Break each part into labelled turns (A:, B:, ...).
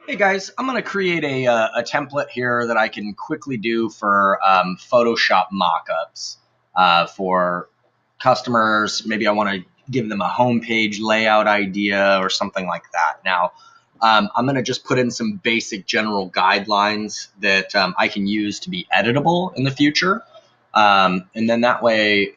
A: Hey guys, I'm going to create a template here that I can quickly do for Photoshop mockups for customers. Maybe I want to give them a homepage layout idea or something like that. Now, I'm going to just put in some basic general guidelines that I can use to be editable in the future. And then that way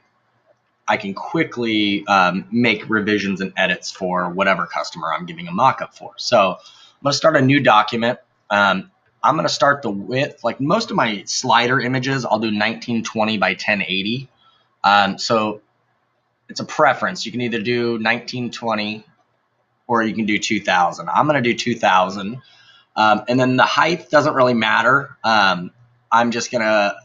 A: I can quickly make revisions and edits for whatever customer I'm giving a mockup for. So I'm going to start a new document. I'm going to start the width. Like most of my slider images, I'll do 1920 by 1080. So it's a preference. You can either do 1920 or you can do 2000. I'm going to do 2000. And then the height doesn't really matter. I'm just going to,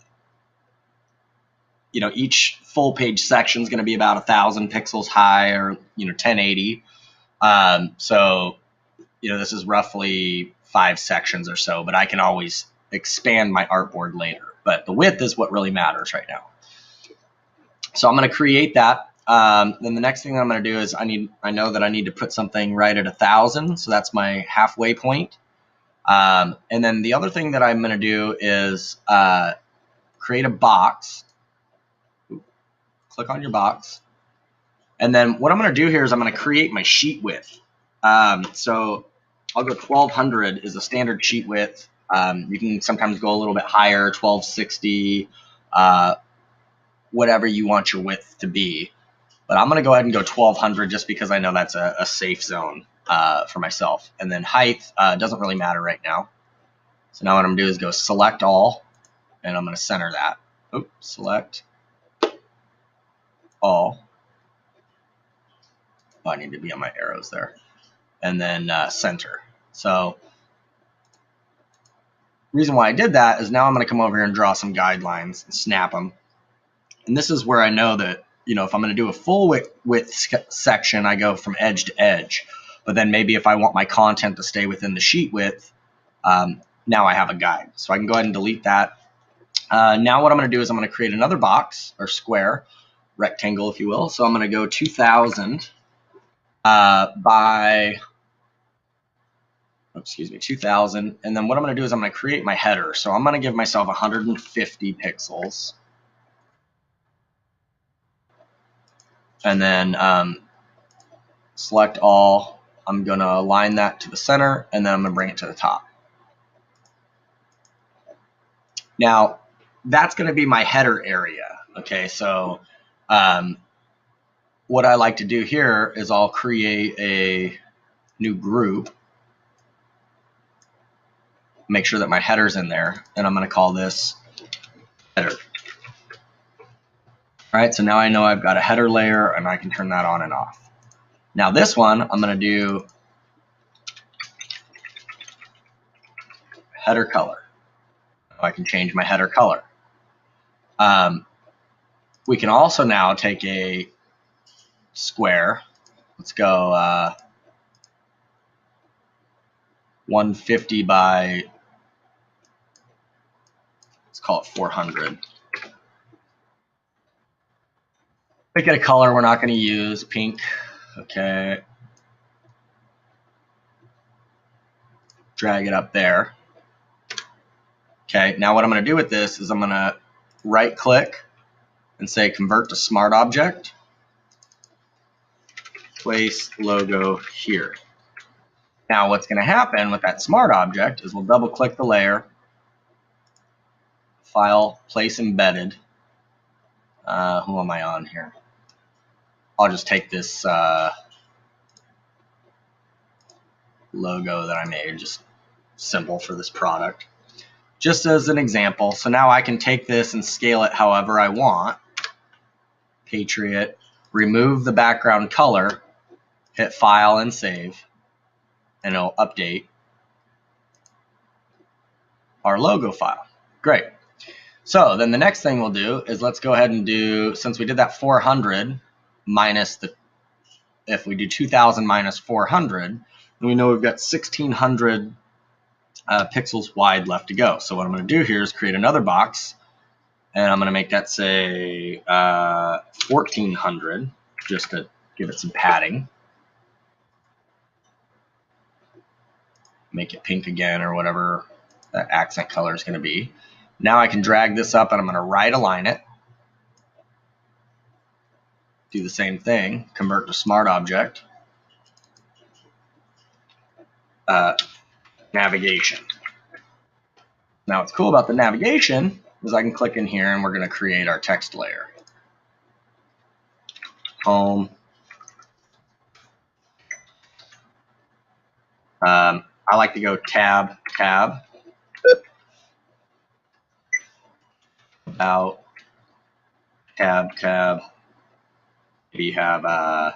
A: each full page section is going to be about 1,000 pixels high, or 1080. So this is roughly 5 sections or so, but I can always expand my artboard later. But the width is what really matters right now. So I'm going to create that. Then the next thing I'm going to do is I know that I need to put something right at 1,000, so that's my halfway point. And then the other thing that I'm going to do is create a box. Click on your box. And then what I'm going to do here is I'm going to create my sheet width. So I'll go 1200 is a standard sheet width. You can sometimes go a little bit higher, 1260, whatever you want your width to be. But I'm going to go ahead and go 1200 just because I know that's a safe zone for myself. And then height doesn't really matter right now. So now what I'm going to do is go select all, and I'm going to center that. Oops, select all. Oh, I need to be on my arrows there. And then center. So reason why I did that is now I'm going to come over here and draw some guidelines and snap them. And this is where I know that, if I'm going to do a full width section, I go from edge to edge. But then maybe if I want my content to stay within the sheet width, now I have a guide. So I can go ahead and delete that. Now what I'm going to do is I'm going to create another box, or square, rectangle, if you will. So I'm going to go 2000 by 2000. And then what I'm going to do is I'm going to create my header. So I'm going to give myself 150 pixels. And then select all. I'm going to align that to the center, and then I'm going to bring it to the top. Now, that's going to be my header area. Okay, so what I like to do here is I'll create a new group. Make sure that my header's in there, and I'm going to call this header. All right, so now I know I've got a header layer, and I can turn that on and off. Now this one, I'm going to do header color. I can change my header color. We can also now take a square. Let's go 150 by, let's call it 400. Pick a color we're not going to use, pink. Okay. Drag it up there. Okay, now what I'm going to do with this is I'm going to right click and say convert to smart object. Place logo here. Now what's going to happen with that smart object is we'll double click the layer, file, place embedded. Who am I on here? I'll just take this logo that I made, just simple for this product, just as an example. So now I can take this and scale it however I want. Patriot, remove the background color, hit file and save, and it'll update our logo file. Great. So then the next thing we'll do is let's go ahead and do, since we did that 400 minus the, if we do 2000 minus 400, then we know we've got 1600 pixels wide left to go. So what I'm going to do here is create another box, and I'm going to make that say 1400 just to give it some padding. make it pink again or whatever that accent color is going to be. Now I can drag this up and I'm going to right align it. Do the same thing, convert to smart object. Navigation. Now what's cool about the navigation is I can click in here and we're going to create our text layer. Home. I like to go tab, tab. About, tab, tab. Maybe you have our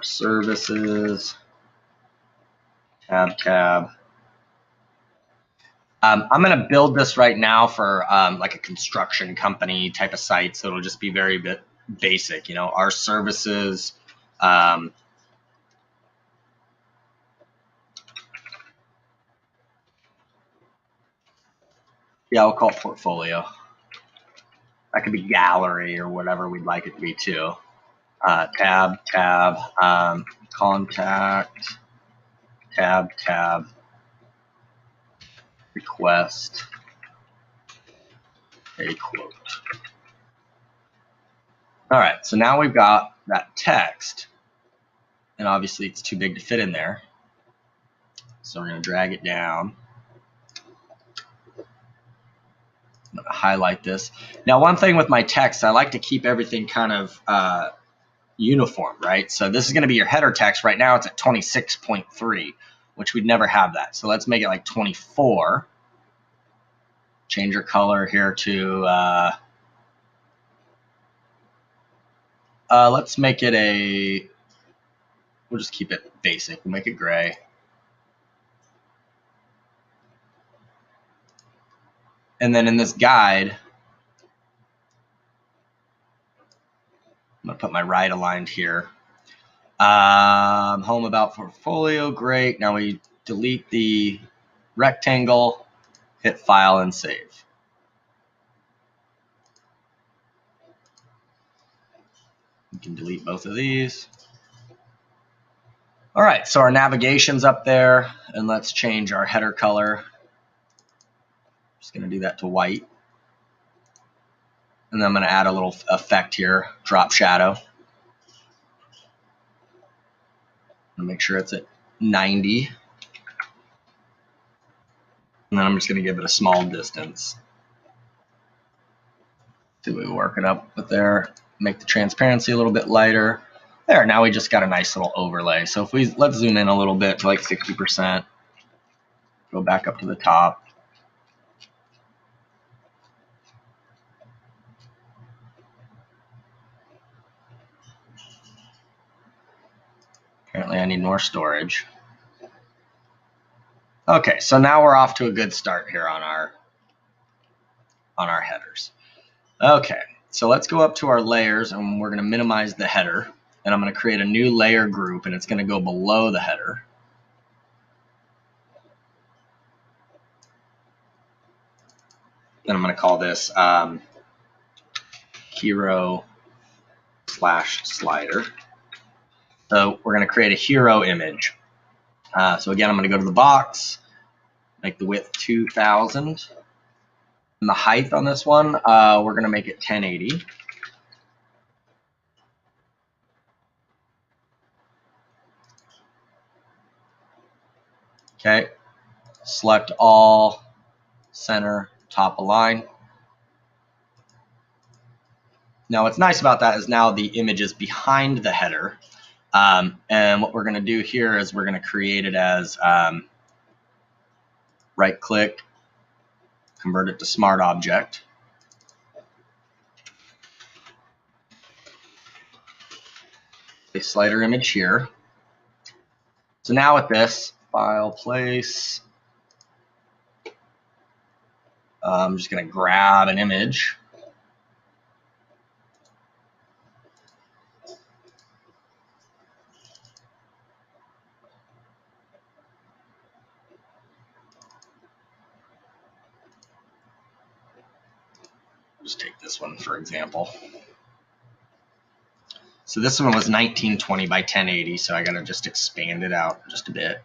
A: services, tab, tab. I'm going to build this right now for like a construction company type of site, so it'll just be very basic. You know, our services. Yeah, I'll call it portfolio. That could be gallery or whatever we'd like it to be too. Tab, tab, contact, tab, tab, request, a quote. All right, so now we've got that text, and obviously it's too big to fit in there. So we're going to drag it down. I'm going to highlight this. Now, one thing with my text, I like to keep everything kind of uniform, right? So this is going to be your header text. Right now it's at 26.3, which we'd never have that. So let's make it like 24. Change your color here to, let's make it we'll just keep it basic. We'll make it gray. And then in this guide, I'm going to put my right aligned here. Home about portfolio, great. Now we delete the rectangle, hit file and save. You can delete both of these. All right, so our navigation's up there, and let's change our header color. Just going to do that to white. And then I'm going to add a little effect here, drop shadow. And make sure it's at 90. And then I'm just going to give it a small distance. See what we work it up with there. Make the transparency a little bit lighter. There, now we just got a nice little overlay. So if let's zoom in a little bit to like 60%. Go back up to the top. Apparently I need more storage. Okay, so now we're off to a good start here on our headers. Okay, so let's go up to our layers and we're going to minimize the header. And I'm going to create a new layer group and it's going to go below the header. Then I'm going to call this hero / slider. So we're going to create a hero image. So again, I'm going to go to the box, make the width 2000. And the height on this one, we're going to make it 1080. Okay, select all, center, top align. Now what's nice about that is now the image is behind the header. And what we're going to do here is we're going to create it as right click, convert it to smart object. A slider image here. So now with this, file, place, I'm just going to grab an image. Just take this one for example. So this one was 1920 by 1080, so I gotta just expand it out just a bit.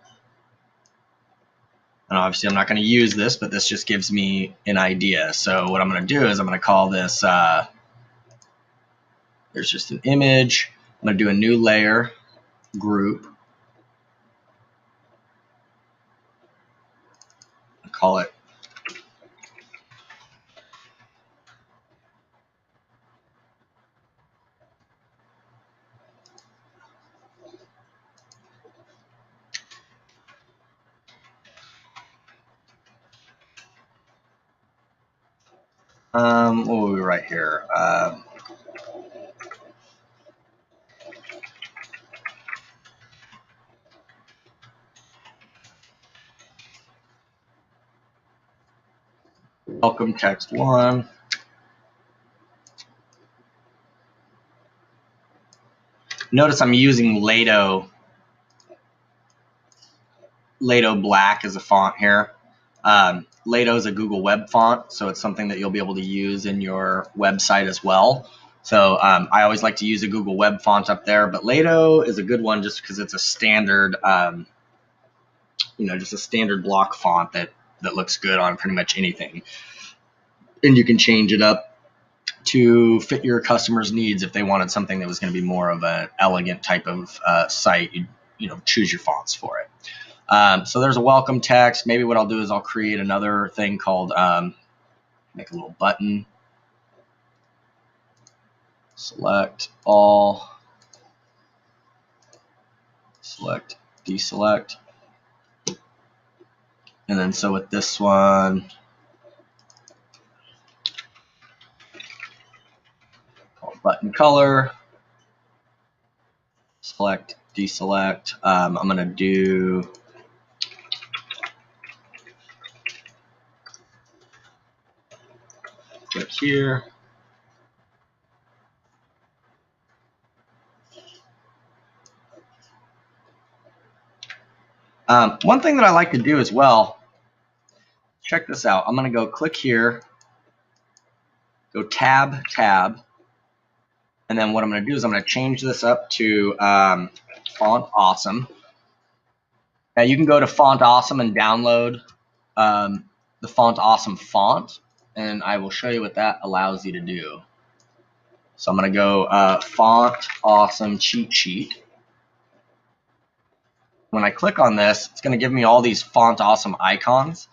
A: And obviously I'm not gonna use this, but this just gives me an idea. So what I'm gonna do is I'm gonna call this, there's just an image. I'm gonna do a new layer group. I'll call it what will we write here? Welcome text 1. Notice I'm using Lato Black as a font here. Lato is a Google Web font, so it's something that you'll be able to use in your website as well. So I always like to use a Google Web font up there, but Lato is a good one just because it's a standard, just a standard block font that looks good on pretty much anything. And you can change it up to fit your customers' needs. If they wanted something that was going to be more of an elegant type of site, you choose your fonts for it. So there's a welcome text. Maybe what I'll do is I'll create another thing called make a little button. Select all. Select deselect. And then so with this one, call button color. Select deselect. I'm going to do click here. One thing that I like to do as well, check this out. I'm going to go click here, go tab, and then what I'm going to do is I'm going to change this up to Font Awesome. Now you can go to Font Awesome and download the Font Awesome font, and I will show you what that allows you to do. So I'm going to go Font Awesome cheat sheet. When I click on this, it's going to give me all these Font Awesome icons.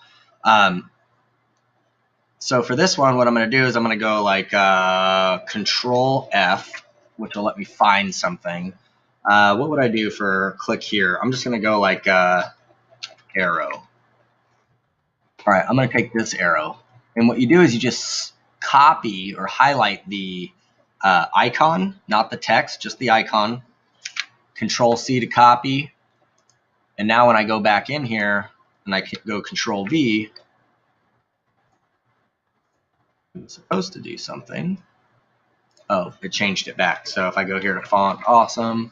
A: So for this one, what I'm going to do is I'm going to go like Control F, which will let me find something. What would I do for click here? I'm just going to go like arrow. All right, I'm going to take this arrow. And what you do is you just copy or highlight the icon, not the text, just the icon. Control C to copy. And now when I go back in here and I go Control V, it's supposed to do something. Oh, it changed it back. So if I go here to Font Awesome,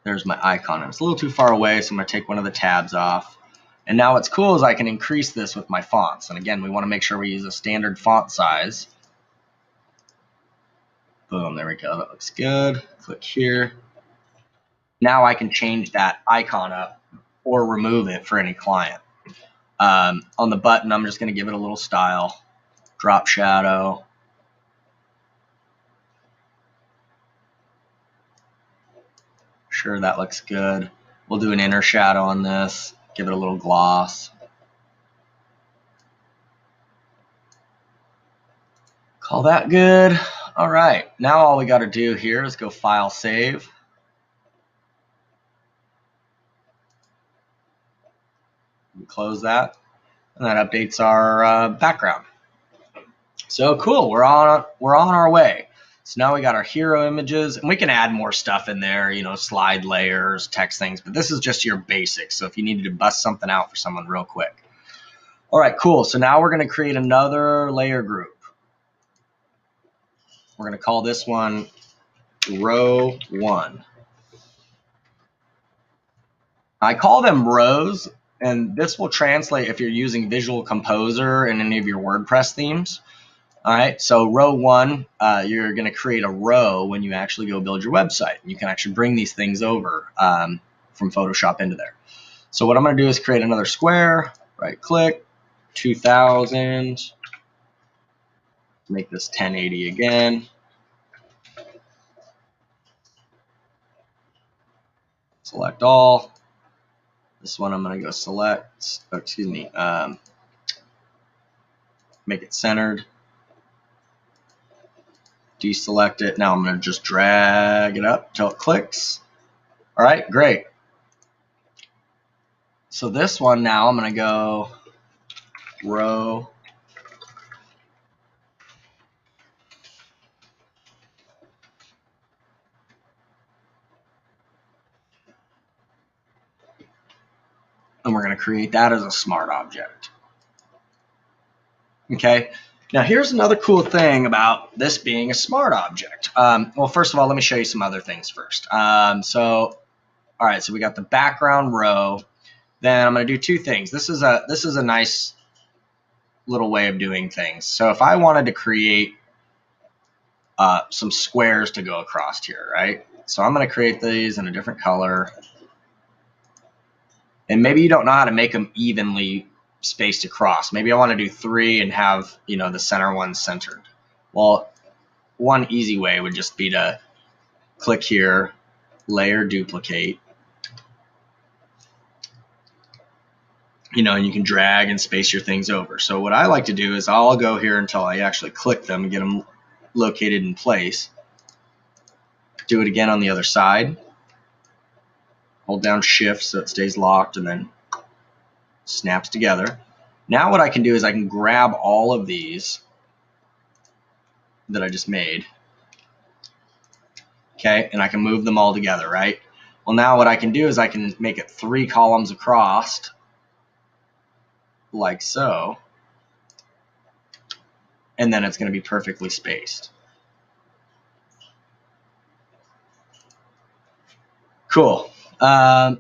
A: there's my icon. It's a little too far away, so I'm going to take one of the tabs off. And now what's cool is I can increase this with my fonts. And again, we want to make sure we use a standard font size. Boom, there we go. That looks good. Click here. Now I can change that icon up or remove it for any client. On the button, I'm just going to give it a little style. Drop shadow. Sure, that looks good. We'll do an inner shadow on this. Give it a little gloss. Call that good. All right, now all we got to do here is go File, Save. Close that, and that updates our background. So cool, we're on our way. So now we got our hero images, and we can add more stuff in there, slide layers, text things, but this is just your basics. So if you needed to bust something out for someone real quick. All right, cool. So now we're going to create another layer group. We're going to call this one row 1. I call them rows, and this will translate if you're using Visual Composer in any of your WordPress themes. All right, so row 1, you're going to create a row when you actually go build your website. You can actually bring these things over from Photoshop into there. So what I'm going to do is create another square, right click, 2000, make this 1080 again. Select all. This one I'm going to go select, make it centered. Deselect it. Now I'm going to just drag it up until it clicks. All right, great. So this one now I'm going to go row. And we're going to create that as a smart object. Okay. Now here's another cool thing about this being a smart object. Well, first of all, let me show you some other things first. All right, so we got the background row. Then I'm going to do two things. This is a nice little way of doing things. So if I wanted to create some squares to go across here, right? So I'm going to create these in a different color. And maybe you don't know how to make them evenly spaced across. Maybe I want to do 3 and have, the center one centered. Well, one easy way would just be to click here, layer duplicate, and you can drag and space your things over. So what I like to do is I'll go here until I actually click them and get them located in place. Do it again on the other side. Hold down shift so it stays locked and then snaps together. Now what I can do is I can grab all of these that I just made, okay, and I can move them all together, right? Well, now what I can do is I can make it 3 columns across, like so, and then it's going to be perfectly spaced. Cool.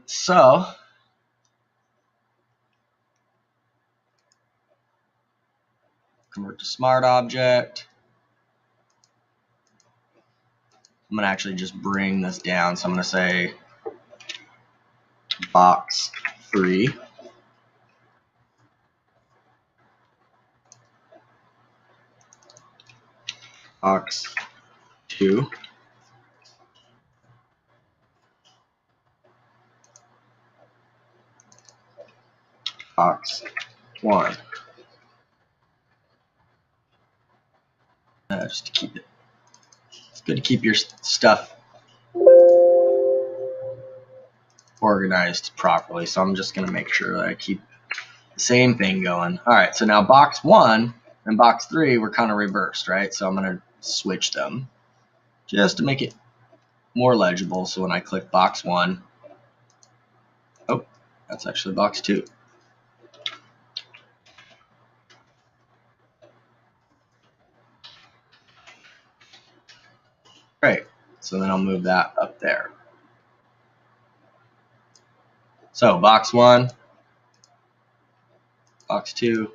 A: So convert to smart object. I'm going to actually just bring this down. So I'm going to say box 3. Box 2. Box 1. Just to keep it. It's good to keep your stuff organized properly. So I'm just going to make sure that I keep the same thing going. All right, so now box 1 and box 3 were kind of reversed, right? So I'm going to switch them just to make it more legible. So when I click box 1, oh, that's actually box 2. Great. So then I'll move that up there. So box 1, box 2,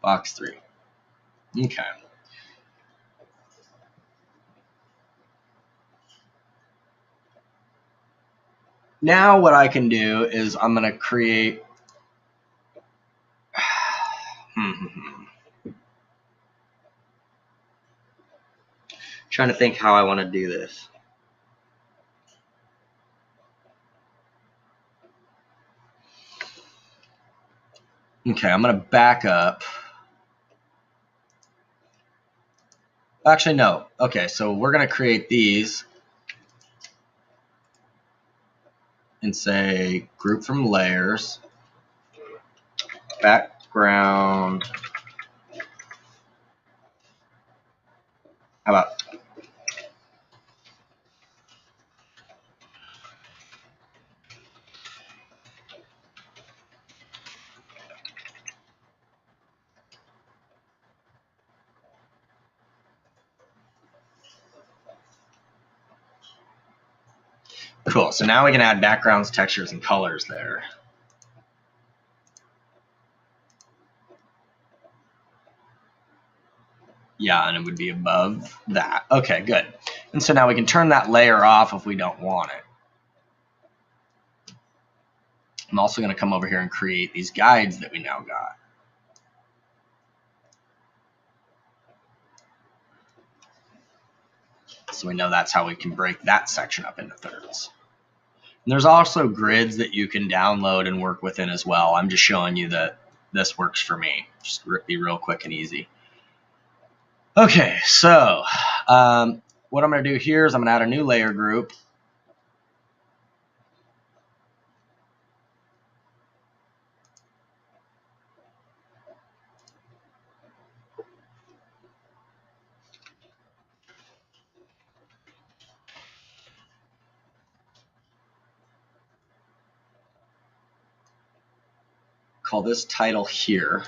A: box 3. Okay. Now what I can do is I'm going to create trying to think how I want to do this. Okay, I'm going to back up. Actually, no. Okay, so we're going to create these and say group from layers, background. How about cool. So now we can add backgrounds, textures, and colors there. Yeah, and it would be above that. Okay, good. And so now we can turn that layer off if we don't want it. I'm also going to come over here and create these guides that we now got. So we know that's how we can break that section up into thirds. And there's also grids that you can download and work within as well. I'm just showing you that this works for me. Just be real quick and easy. Okay, so what I'm going to do here is I'm going to add a new layer group. Call this title here.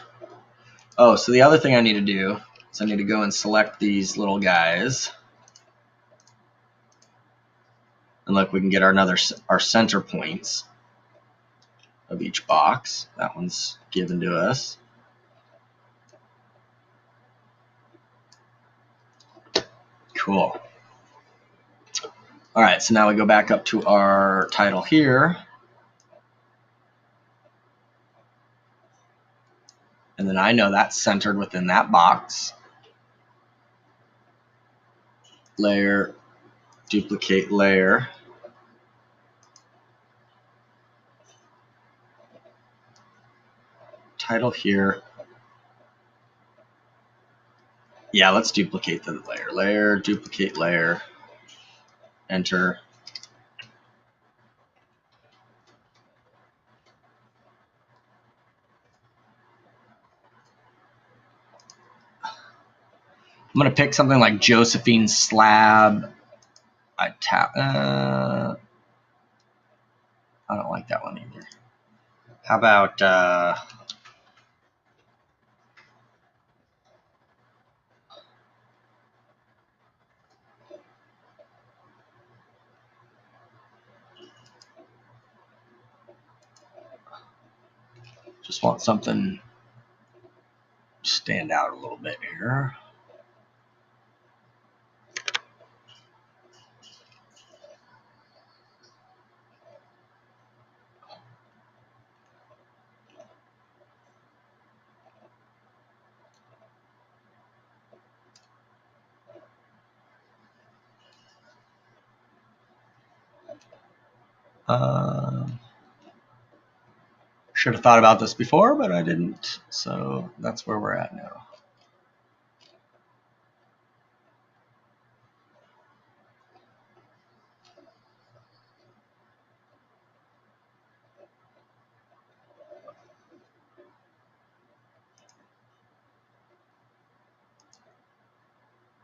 A: Oh, so the other thing I need to do is I need to go and select these little guys. And look, we can get our center points of each box. That one's given to us. Cool. All right, so now we go back up to our title here. And then I know that's centered within that box. Layer, duplicate layer. Title here. Yeah, let's duplicate the layer. Layer, duplicate layer. Enter. I'm going to pick something like Josephine Slab. I don't like that one either. How about just want something to stand out a little bit here. Should have thought about this before, but I didn't. So that's where we're at now.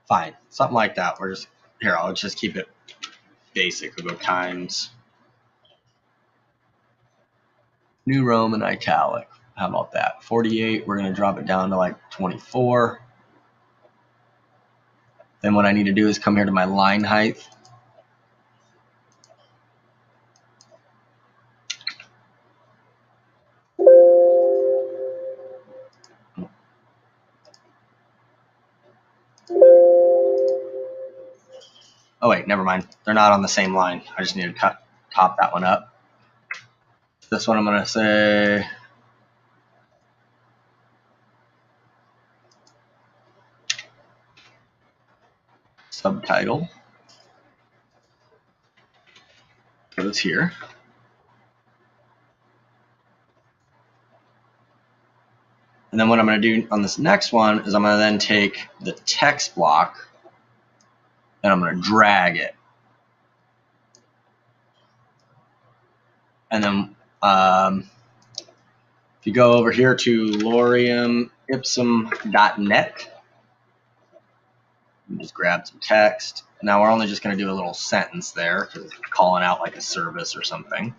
A: Fine, something like that. We're just here. I'll just keep it basic. We'll go times New Roman italic. How about that? 48. We're going to drop it down to like 24. Then what I need to do is come here to my line height. Oh wait, never mind. They're not on the same line. I just need to top that one up. This one I'm going to say subtitle. Goes here. And then what I'm going to do on this next one is I'm going to then take the text block and I'm going to drag it. And then if you go over here to loremipsum.net, just grab some text. Now we're only just going to do a little sentence there, calling out like a service or something.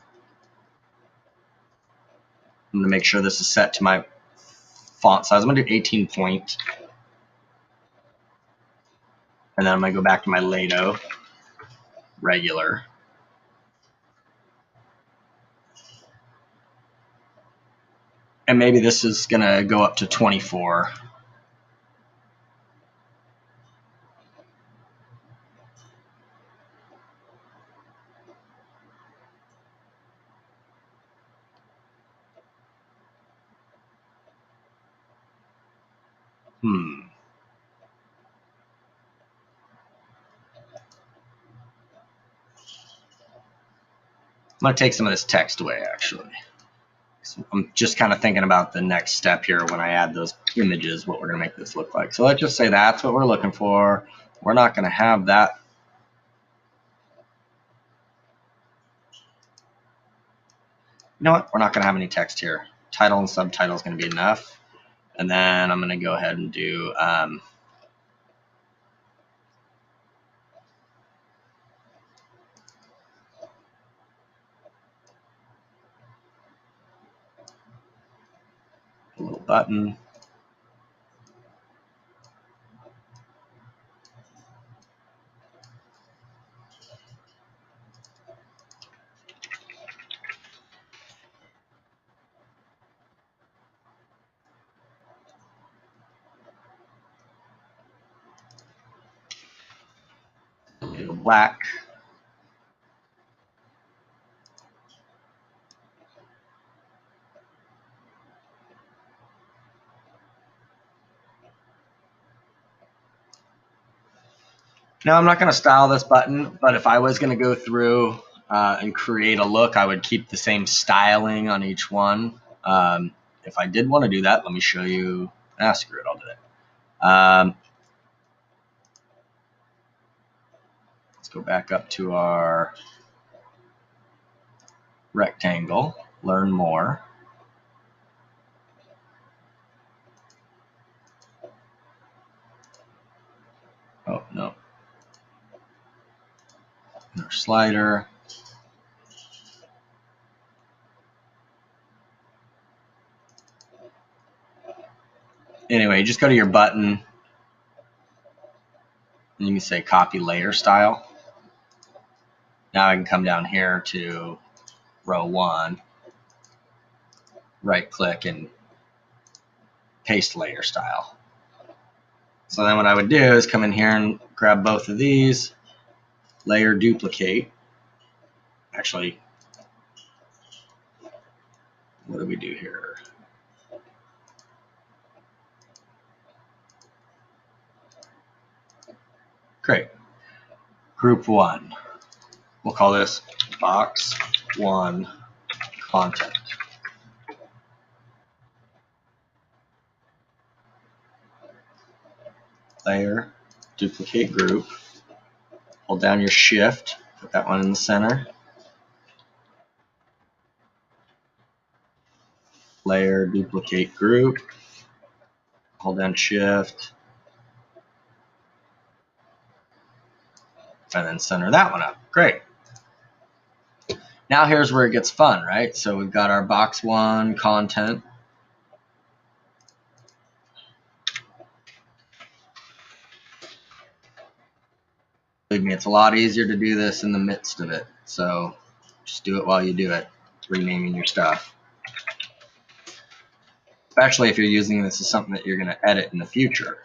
A: I'm going to make sure this is set to my font size. I'm going to do 18 point. And then I'm going to go back to my Lato, regular. And maybe this is going to go up to 24. I'm going to take some of this text away, actually. So I'm just kind of thinking about the next step here when I add those images, what we're going to make this look like. So let's just say that's what we're looking for. We're not going to have that. You know what? We're not going to have any text here. Title and subtitle is going to be enough. And then I'm going to go ahead and do a little button. Do black. Now I'm not going to style this button, but if I was going to go through and create a look, I would keep the same styling on each one. If I did want to do that, let me show you. Screw it, I'll do it. Let's go back up to our rectangle, learn more. Oh, no. Our slider. Anyway, just go to your button and you can say copy layer style. Now I can come down here to row 1, right click and paste layer style. So then what I would do is come in here and grab both of these, layer duplicate. Actually, what do we do here? Great. Group 1. We'll call this box 1 content. Layer, duplicate group. Hold down your shift, put that one in the center. Layer, duplicate group. Hold down shift. And then center that one up. Great. Now here's where it gets fun, right? So we've got our box 1 content. Believe me, it's a lot easier to do this in the midst of it. So just do it while you do it, renaming your stuff. Especially if you're using this as something that you're going to edit in the future.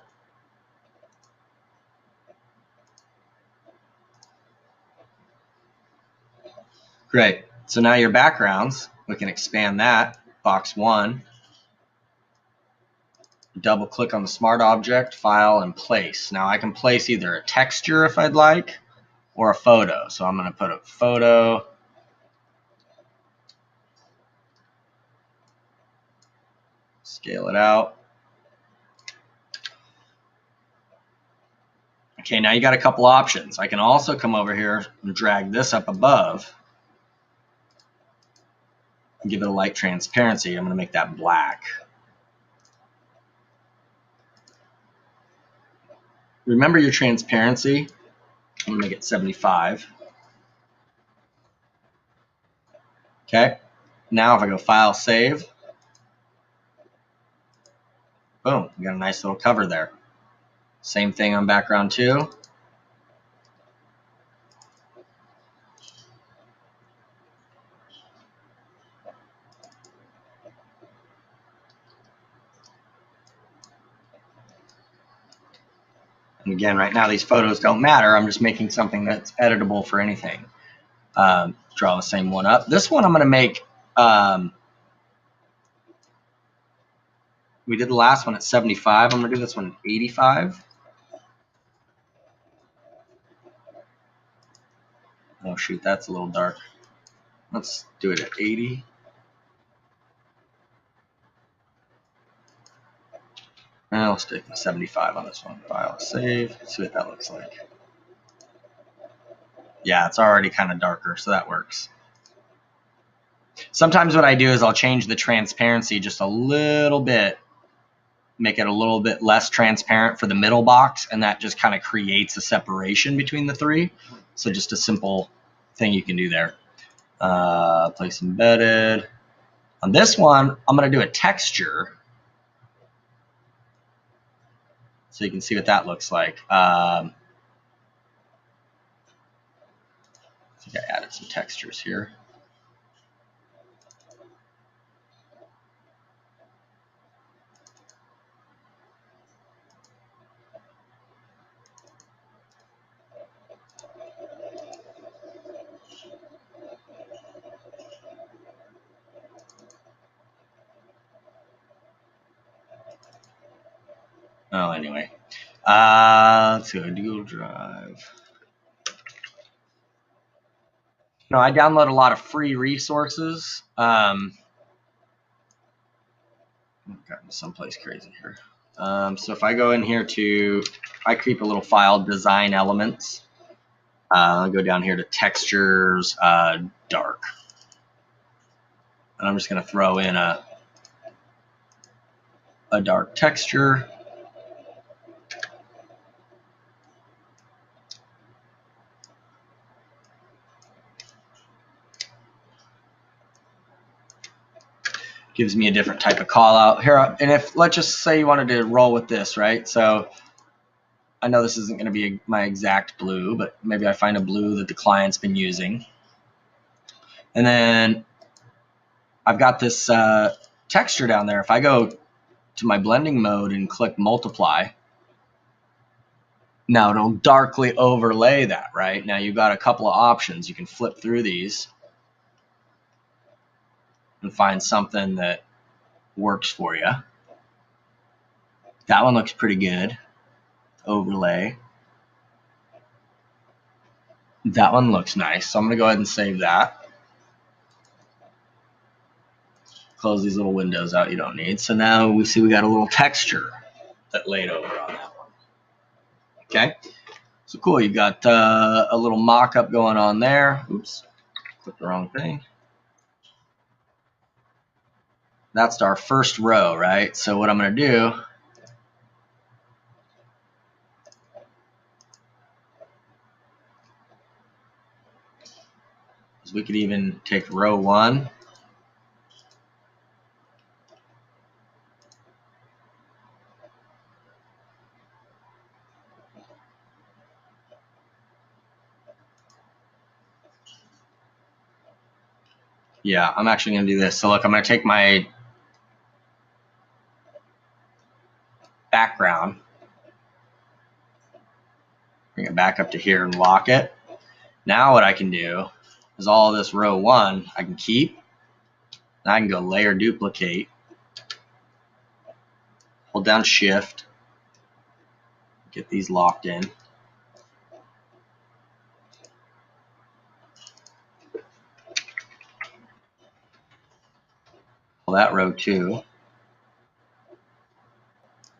A: Great. So now your backgrounds, we can expand that. Box 1. Double click on the smart object, file, and place. Now I can place either a texture if I'd like, or a photo. So I'm going to put a photo. Scale it out. Okay, now you got a couple options. I can also come over here and drag this up above and give it a light transparency. I'm going to make that black. Remember your transparency. I'm going to make it 75. Okay. Now if I go File, Save, boom, we got a nice little cover there. Same thing on background 2. And again, right now these photos don't matter. I'm just making something that's editable for anything. Draw the same one up. This one I'm going to make We did the last one at 75. I'm going to do this one at 85. Oh, shoot, that's a little dark. Let's do it at 80. And I'll stick 75 on this one. File, save. See what that looks like. Yeah, it's already kind of darker, so that works. Sometimes what I do is I'll change the transparency just a little bit, make it a little bit less transparent for the middle box, and that just kind of creates a separation between the three. So just a simple thing you can do there. Place embedded. On this one, I'm going to do a texture, so you can see what that looks like. I think I added some textures here. Oh, anyway. Let's go to Google Drive. No, I download a lot of free resources. Gotten someplace crazy here. So if I go in here to, I create a little file, design elements. I'll go down here to textures, dark. And I'm just going to throw in a dark texture. Gives me a different type of call out here. And if, let's just say you wanted to roll with this, right? So I know this isn't going to be my exact blue, but maybe I find a blue that the client's been using. And then I've got this texture down there. If I go to my blending mode and click multiply, now it'll darkly overlay that, right? Now you've got a couple of options. You can flip through these and find something that works for you. That one looks pretty good. Overlay. That one looks nice. So I'm going to go ahead and save that. Close these little windows out you don't need. So now we see we got a little texture that laid over on that one. Okay. So cool. You got a little mock-up going on there. Oops. Clicked the wrong thing. That's our first row, right? So what I'm going to do is we could even take row 1. Yeah, I'm actually going to do this. So look, I'm going to take my background, bring it back up to here and lock it. Now what I can do is all of this row 1 I can keep. And I can go layer duplicate, hold down shift, get these locked in. Pull that row 2,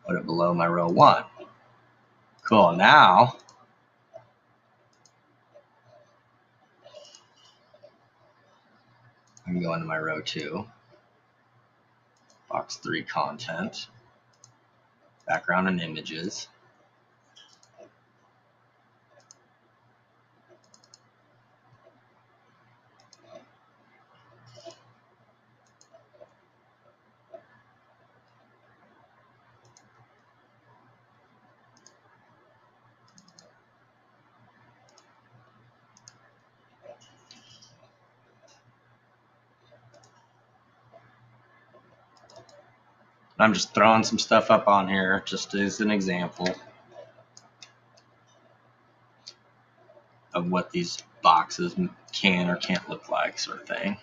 A: put it below my row 1. Cool. Now I can go into my row 2, box 3 content, background and images. I'm just throwing some stuff up on here just as an example of what these boxes can or can't look like, sort of thing.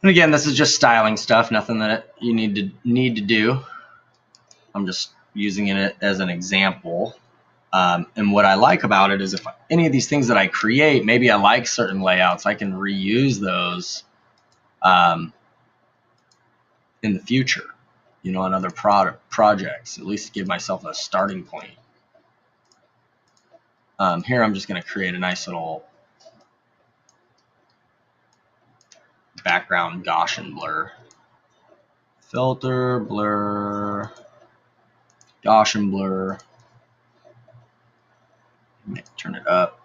A: And again, this is just styling stuff, nothing that you need to do. I'm just using it as an example. And what I like about it is if any of these things that I create, maybe I like certain layouts, I can reuse those in the future, you know, on other projects, at least give myself a starting point. Here I'm just going to create a nice little background Gaussian blur. Filter, blur, Gaussian blur. Turn it up.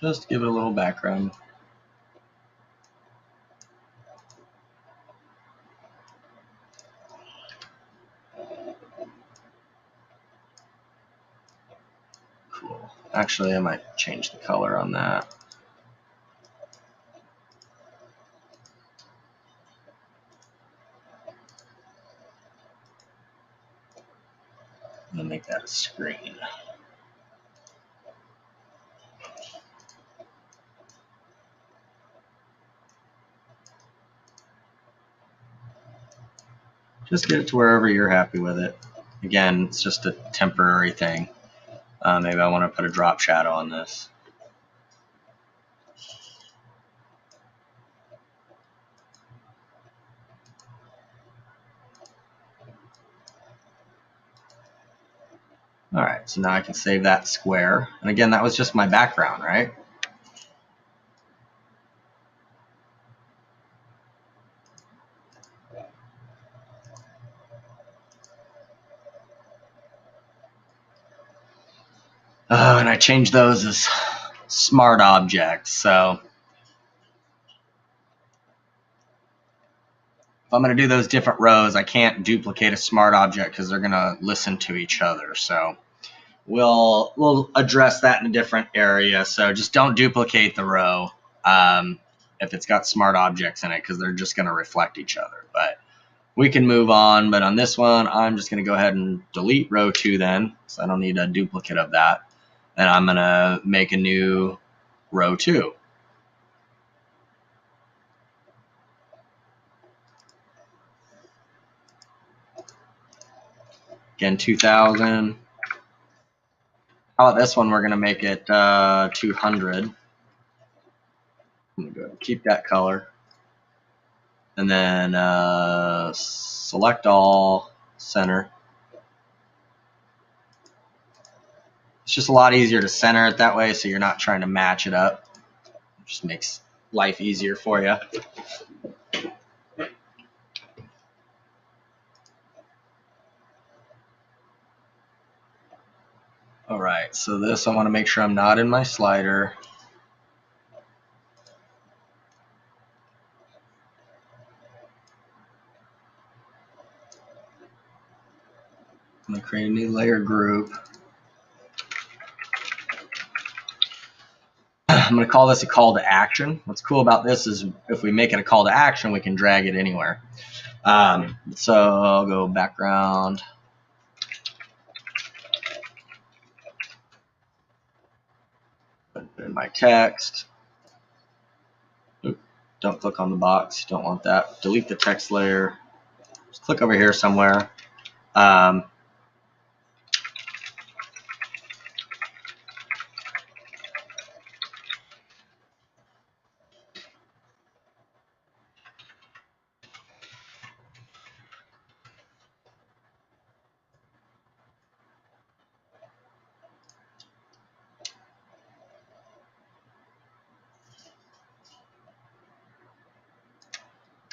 A: Just give it a little background. Cool. Actually, I might change the color on that. I'm gonna make that a screen. Just get it to wherever you're happy with it. Again, it's just a temporary thing. Maybe I want to put a drop shadow on this. All right, so now I can save that square. And again, that was just my background, right? And I changed those as smart objects. So if I'm going to do those different rows, I can't duplicate a smart object because they're going to listen to each other. So we'll address that in a different area. So just don't duplicate the row if it's got smart objects in it because they're just going to reflect each other. But we can move on. But on this one, I'm just going to go ahead and delete row 2 then, so I don't need a duplicate of that. And I'm going to make a new row 2. Again, 2000. How about this one? We're going to make it 200. I'm going to go keep that color. And then select all, center. It's just a lot easier to center it that way so you're not trying to match it up. It just makes life easier for you. All right, so this I want to make sure I'm not in my slider. I'm going to create a new layer group. I'm going to call this a call to action. What's cool about this is if we make it a call to action, we can drag it anywhere. So I'll go background. Put in my text. Oop, don't click on the box. Don't want that. Delete the text layer. Just click over here somewhere.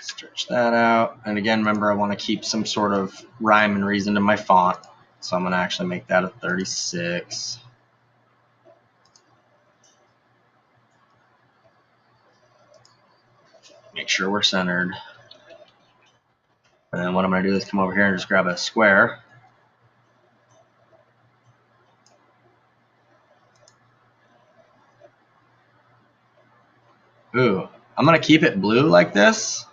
A: Stretch that out. And again, remember, I want to keep some sort of rhyme and reason to my font. So I'm going to actually make that a 36. Make sure we're centered. And then what I'm going to do is come over here and just grab a square. Ooh, I'm going to keep it blue like this.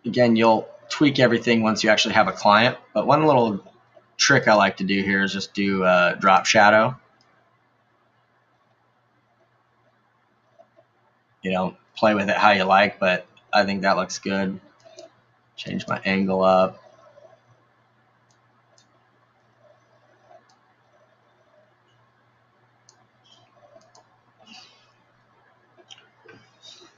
A: Again, you'll tweak everything once you actually have a client, but one little trick I like to do here is just do drop shadow. You know, play with it how you like, but I think that looks good. Change my angle up.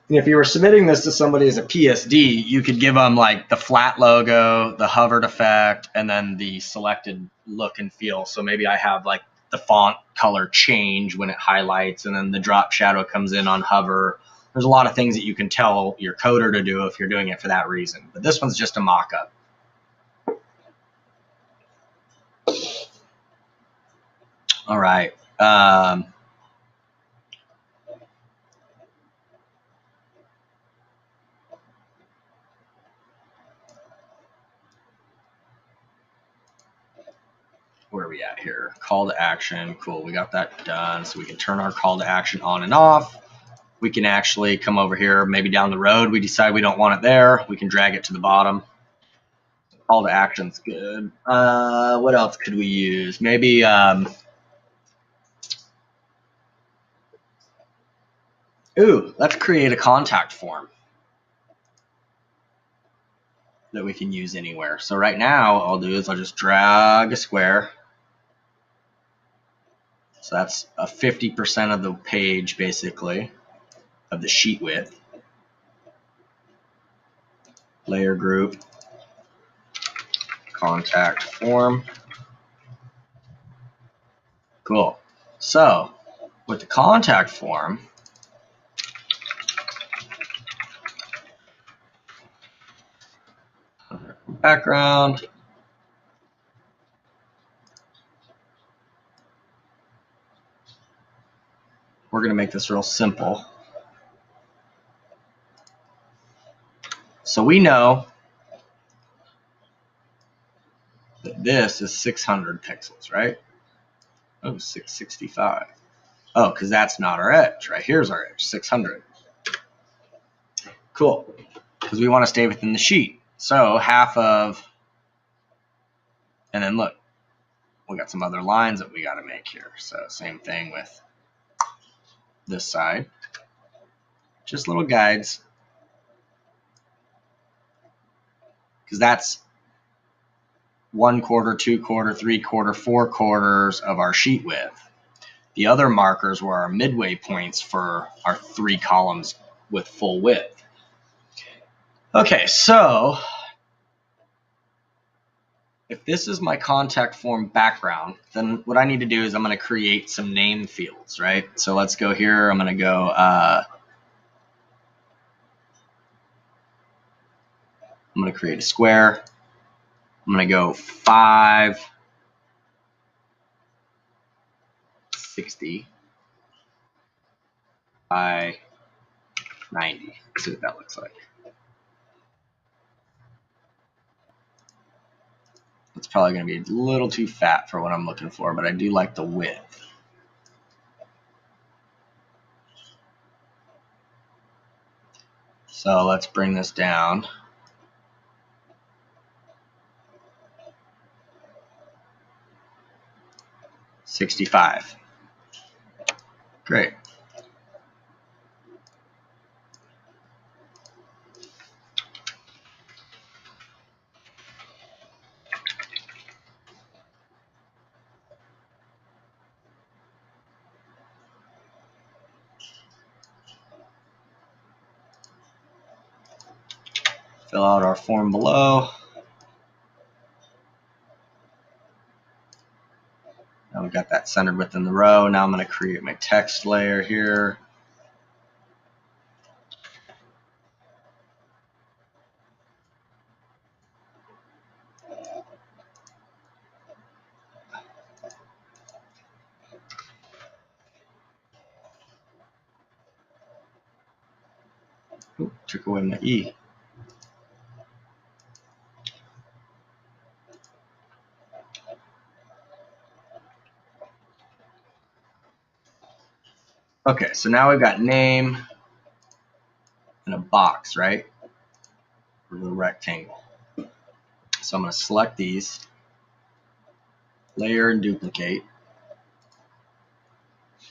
A: And if you were submitting this to somebody as a PSD, you could give them like the flat logo, the hovered effect, and then the selected look and feel. So maybe I have like the font color change when it highlights, and then the drop shadow comes in on hover. There's a lot of things that you can tell your coder to do if you're doing it for that reason. But this one's just a mock-up. All right. Where are we at here? Call to action. Cool. We got that done. So we can turn our call to action on and off. We can actually come over here, maybe down the road, we decide we don't want it there. We can drag it to the bottom. Call to action's good. What else could we use? Maybe let's create a contact form that we can use anywhere. So right now, all I'll do is I'll just drag a square. So that's a 50% of the page, basically, of the sheet width. Layer group, contact form. Cool. So with the contact form, background, we're going to make this real simple. So we know that this is 600 pixels, right? Oh, 665. Oh, because that's not our edge, right? Here's our edge, 600. Cool, because we want to stay within the sheet. So half of, and then look, we got some other lines that we got to make here. So same thing with this side. Just little guides. Because that's 1/4, 2/4, 3/4, 4/4 of our sheet width. The other markers were our midway points for our 3 columns with full width. Okay, so if this is my contact form background, then what I need to do is I'm going to create some name fields, right? So let's go here. I'm going to go I'm going to create a square. I'm going to go 560 by 90. Let's see what that looks like. It's probably going to be a little too fat for what I'm looking for, but I do like the width. So let's bring this down. $65. Great. Fill out our form below. Now we've got that centered within the row. Now I'm going to create my text layer here. Ooh, took away my E. Okay, so now we've got name and a box, right? For the rectangle. So I'm going to select these, layer and duplicate.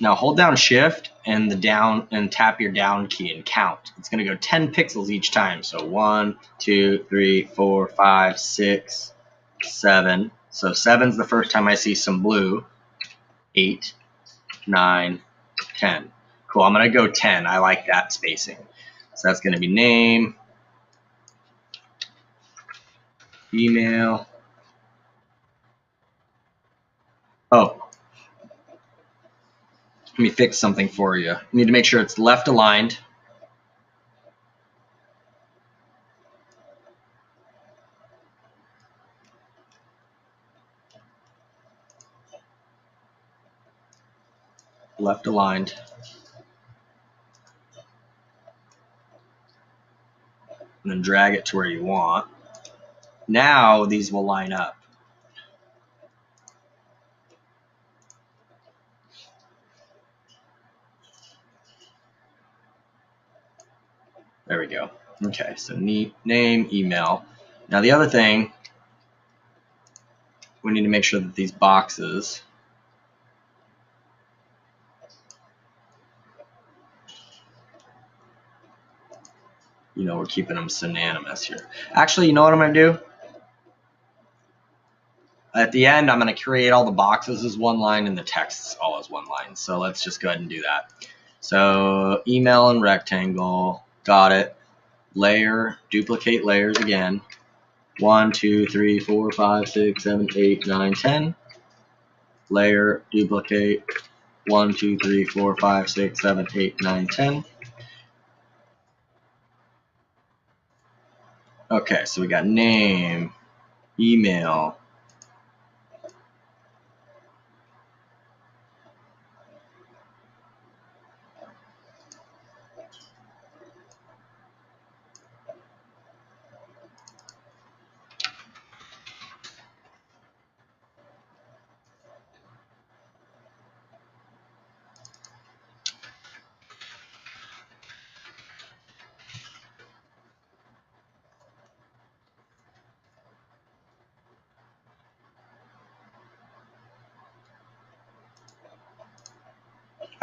A: Now hold down shift and the down and tap your down key and count. It's going to go 10 pixels each time. So 1, 2, 3, 4, 5, 6, 7. So 7's the first time I see some blue. 8, 9, 10. Cool, I'm going to go 10. I like that spacing. So that's going to be name, email. Oh, let me fix something for you. You need to make sure it's left aligned. Left aligned. And then drag it to where you want. Now these will line up. There we go. Okay, so name, email. Now the other thing, we need to make sure that these boxes we're keeping them synonymous here. Actually, you know what I'm going to do? At the end, I'm going to create all the boxes as one line and the texts all as one line. So let's just go ahead and do that. So email and rectangle, got it. Layer, duplicate layers again. 1, 2, 3, 4, 5, 6, 7, 8, 9, 10. Layer, duplicate. 1, 2, 3, 4, 5, 6, 7, 8, 9, 10. Okay, so we got name, email.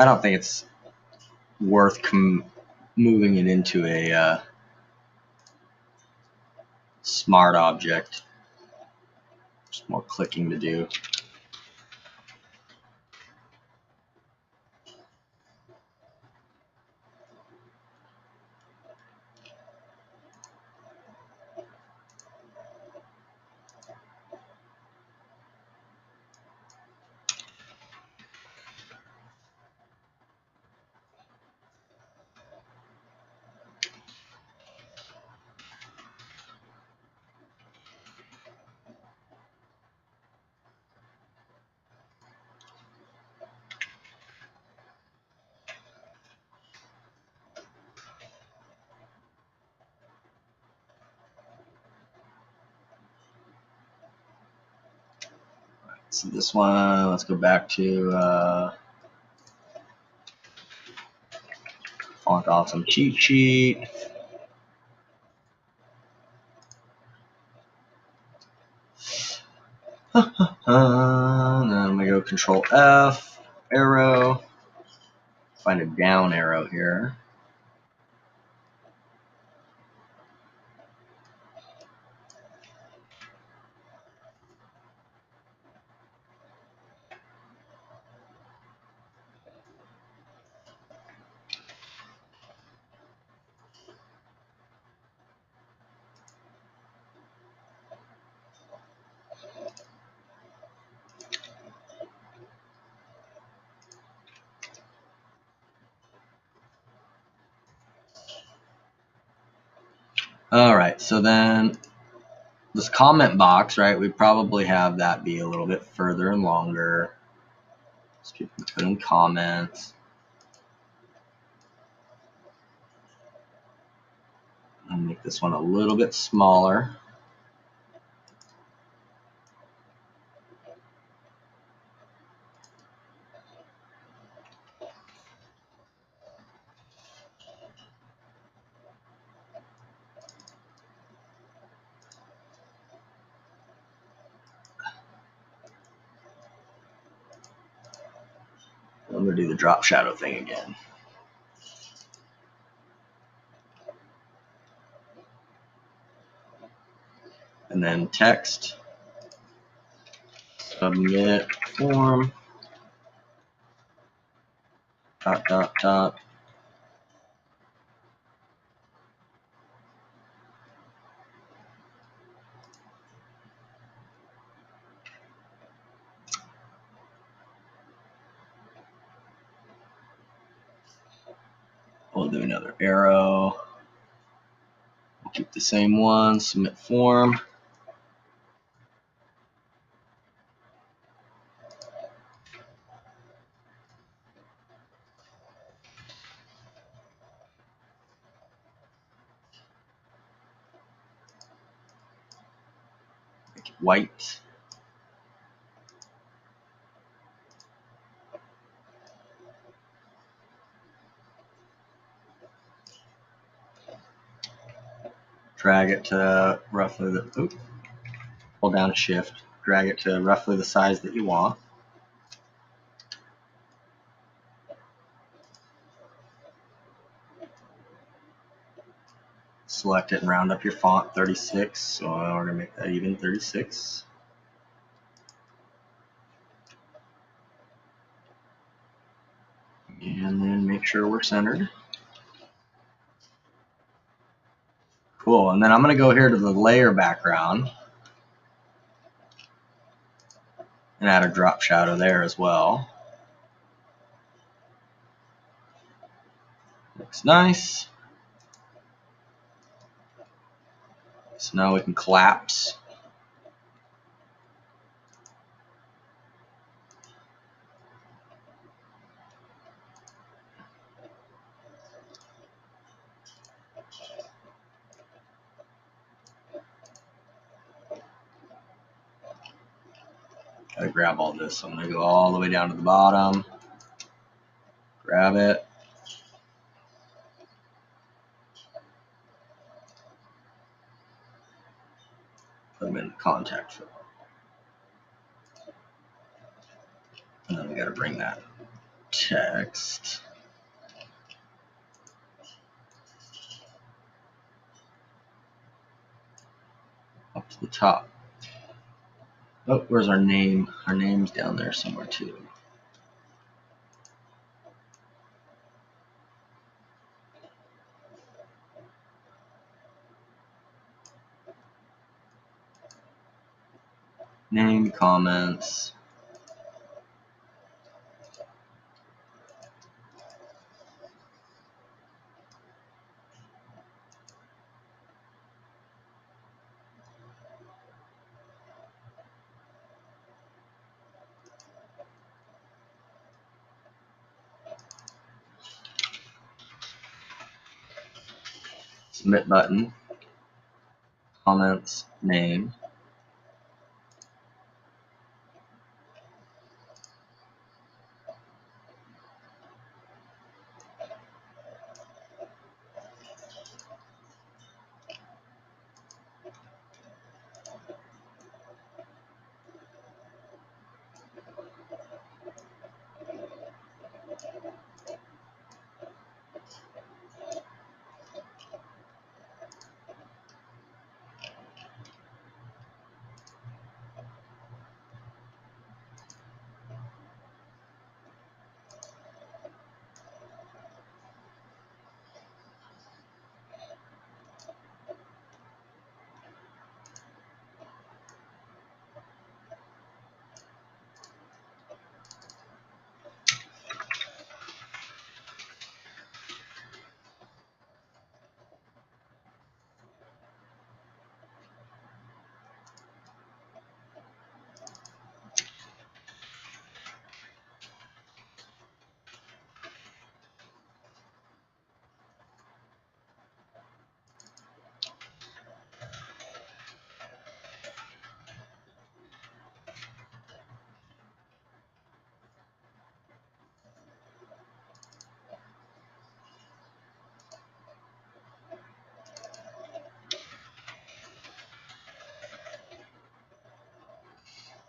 A: I don't think it's worth moving it into a smart object. Just more clicking to do. So this one, let's go back to Font Awesome cheat sheet. Then I'm gonna go Control F, arrow, find a down arrow here. All right, so then this comment box, right? We probably have that be a little bit further and longer. So people can put in comments. I'll make this one a little bit smaller. I'm going to do the drop shadow thing again. And then text, submit form, dot, dot, dot. We'll do another arrow. We'll keep the same one, submit form. Make it white. Drag it to roughly the, hold down shift, drag it to roughly the size that you want. Select it and round up your font 36, so we're going to make that even 36. And then make sure we're centered. Cool, and then I'm going to go here to the layer background and add a drop shadow there as well. Looks nice. So now we can collapse. Gotta grab all this. So I'm gonna go all the way down to the bottom. Grab it. Put them in contact fill. And then we gotta bring that text up to the top. Oh, where's our name? Our name's down there somewhere too. Name, comments. Submit button. Comments, name.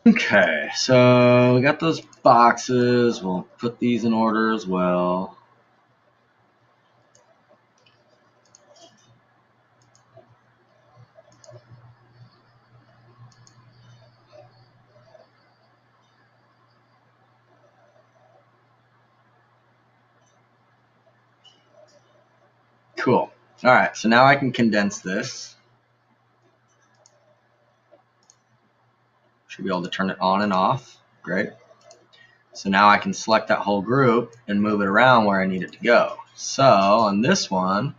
A: Okay, so we got those boxes. We'll put these in order as well. Cool. All right, so now I can condense this. Should be able to turn it on and off. Great. So now I can select that whole group and move it around where I need it to go. So on this one,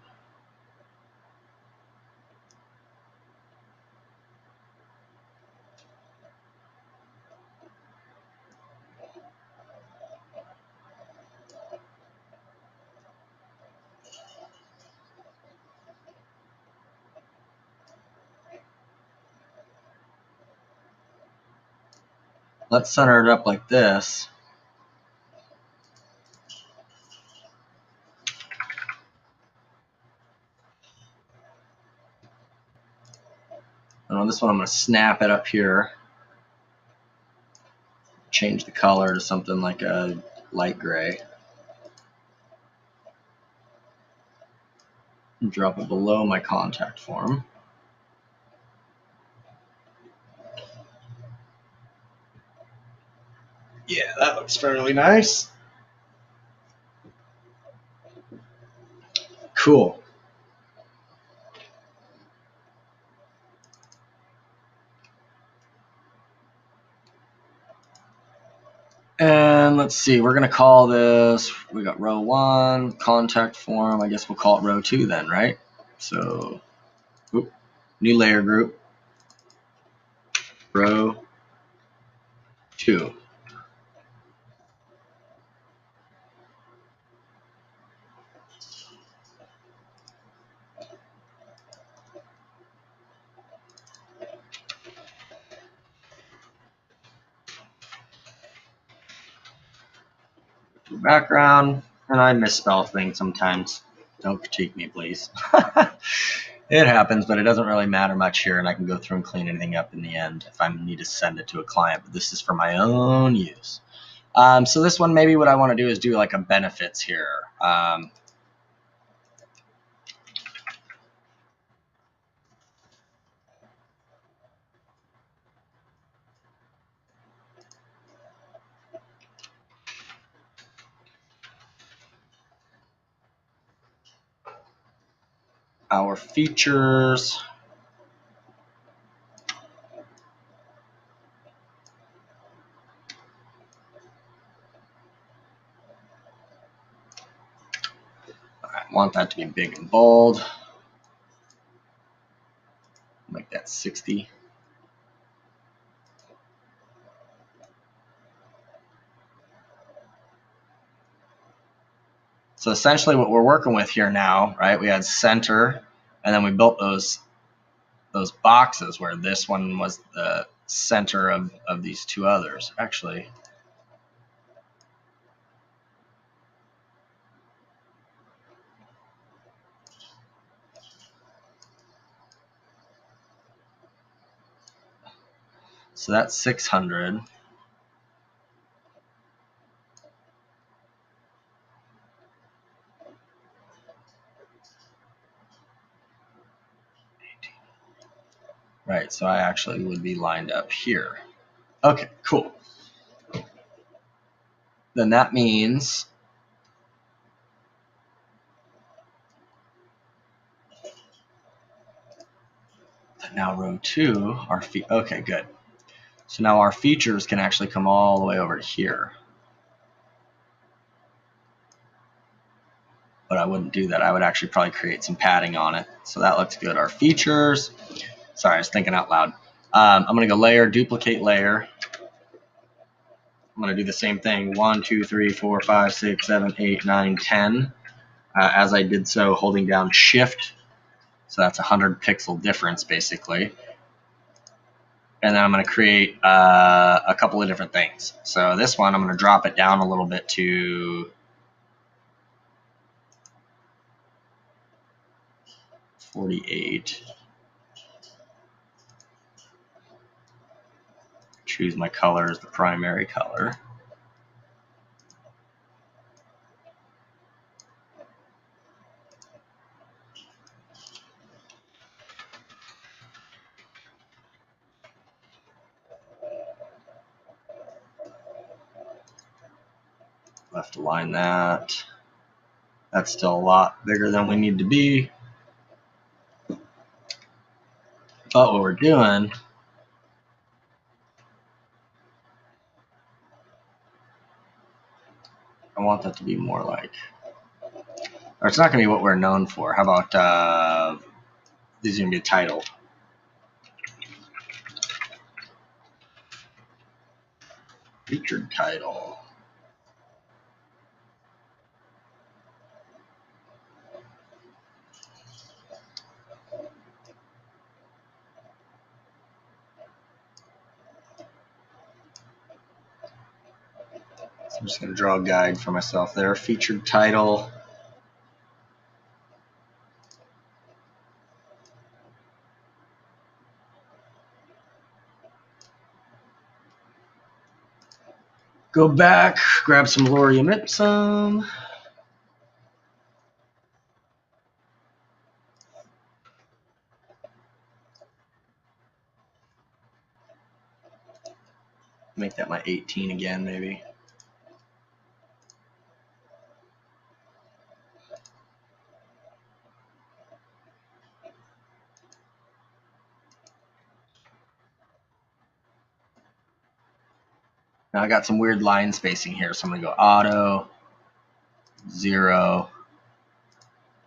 A: let's center it up like this. And on this one, I'm going to snap it up here. Change the color to something like a light gray. And drop it below my contact form. Yeah, that looks fairly nice. Cool. And let's see, we're going to call this, we got row 1, contact form. I guess we'll call it row 2 then, right? So, new layer group, row 2. Background, and I misspell things sometimes. Don't critique me, please. It happens, but it doesn't really matter much here, and I can go through and clean anything up in the end if I need to send it to a client, but this is for my own use. So this one, maybe what I want to do is do like a benefits here. Our features. I want that to be big and bold. Make that 60. So essentially what we're working with here now, right, we had center, and then we built those boxes where this one was the center of these two others. Actually, so that's 600. Right, so I actually would be lined up here. Okay, cool. Then that means that now row 2, our okay, good. So now our features can actually come all the way over to here. But I wouldn't do that. I would actually probably create some padding on it. So that looks good. Our features, sorry, I was thinking out loud. I'm going to go layer, duplicate layer. I'm going to do the same thing, 1, 2, 3, 4, 5, 6, 7, 8, 9, 10. As I did so, holding down Shift. So that's 100 pixel difference, basically. And then I'm going to create a couple of different things. So this one, I'm going to drop it down a little bit to 48. choose my color as the primary color. Left align that. That's still a lot bigger than we need to be. But what we're doing, I want that to be more like, or it's not going to be what we're known for. How about this is going to be a title. Featured title. So I'm just going to draw a guide for myself there. Featured title. Go back, grab some Lorem Ipsum. Make that my 18 again, maybe. Now I got some weird line spacing here, so I'm going to go auto, 0.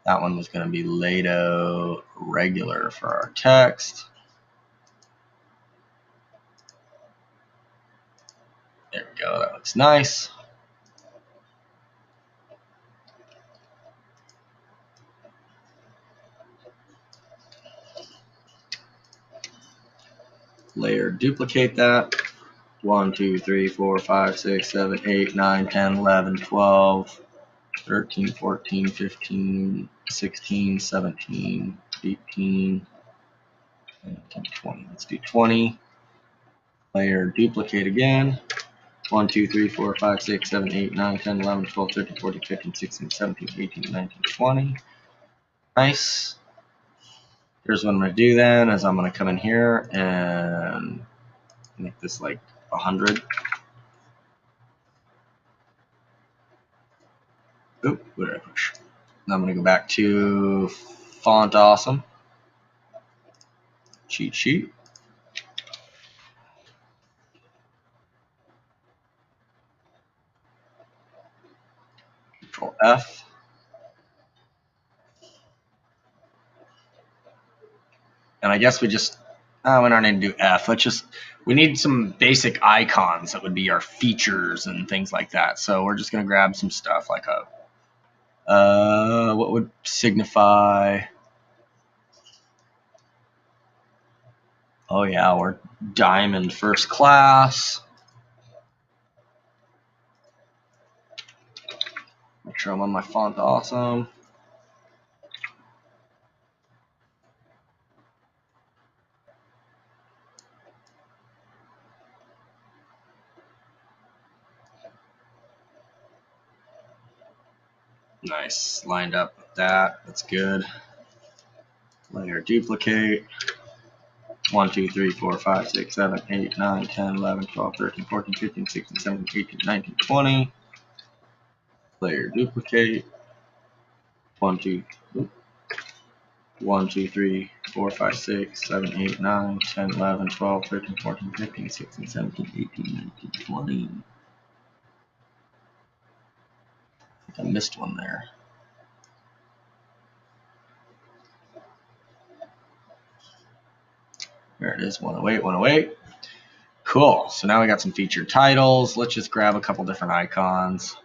A: That one was going to be Lato regular for our text. There we go, that looks nice. Layer duplicate that. 1, 2, 3, 4, 5, 6, 7, 8, 9, 10, 11, 12, 13, 14, 15, 16, 17, 18, 19, 20. Let's do 20. Layer duplicate again. 1, 2, 3, 4, 5, 6, 7, 8, 9, 10, 11, 12, 13, 14, 15, 16, 17, 18, 19, 20. Nice. Here's what I'm going to do then, is I'm going to come in here and make this like 100. Oop, what did I push? Now I'm going to go back to Font Awesome. Cheat sheet. Control F. And I guess we just, we don't need to do F. We need some basic icons that would be our features and things like that. So we're just going to grab some stuff like what would signify, oh yeah, we're diamond first class. Make sure I'm on my Font Awesome. Nice, lined up with that. That's good. Layer duplicate. 1, 2, 3, 4, 5, 6, 7, 8, 9, 10, 11, 12, 13, 14, 15, 16, 17, 18, 19, 20. Layer duplicate. 1, 2, 3, 4, 5, 6, 7, 8, 9, 10, 11, 12, 13, 14, 15, 16, 17, 18, 19, 20. I missed one there. There it is, 108, 108. Cool, so now we got some featured titles. Let's just grab a couple different icons.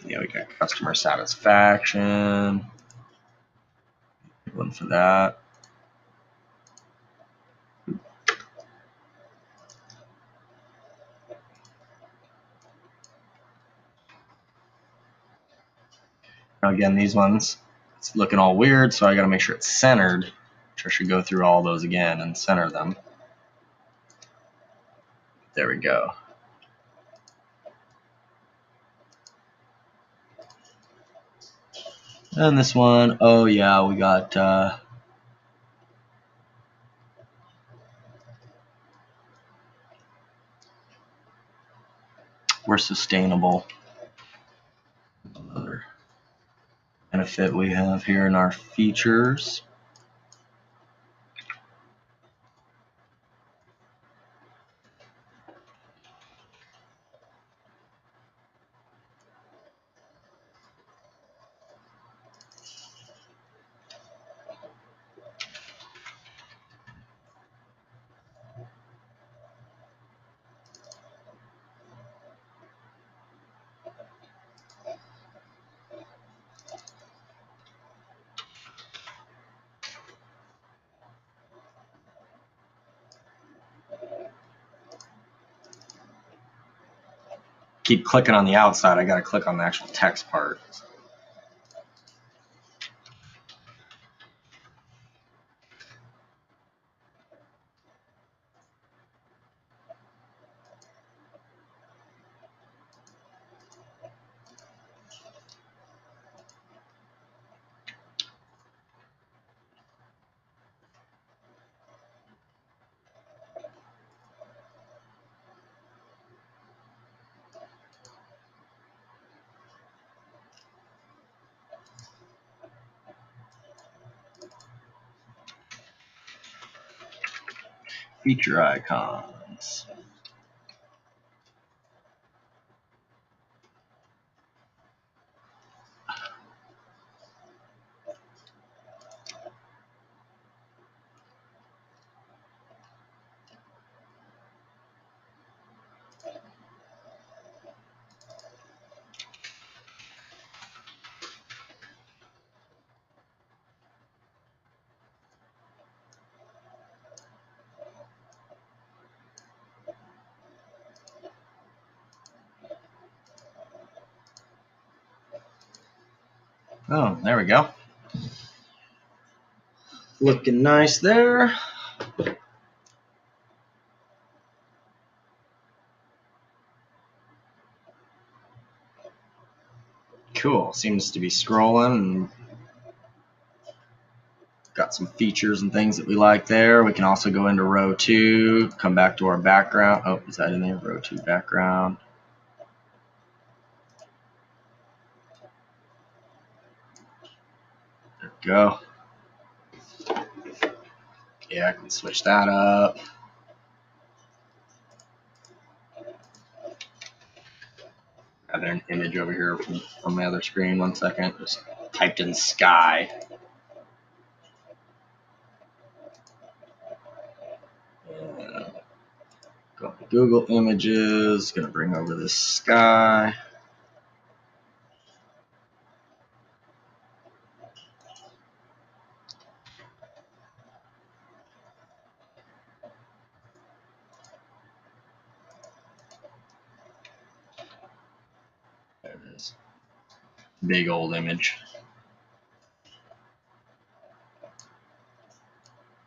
A: Yeah, we got customer satisfaction. Good one for that. Now again, these ones, it's looking all weird, so I got to make sure it's centered, which I should go through all those again and center them. There we go. And this one, oh yeah, we got we're sustainable. Another benefit we have here in our features. Keep clicking on the outside, I got to click on the actual text part. Feature icons. Oh, there we go. Looking nice there. Cool. Seems to be scrolling and got some features and things that we like there. We can also go into row 2, come back to our background. Oh, is that in there? Row 2 background. There we go. Yeah, I can switch that up. Got an image over here from my other screen. 1 second. Just typed in sky. And go to Google Images. Gonna bring over this sky. There it is. Big old image.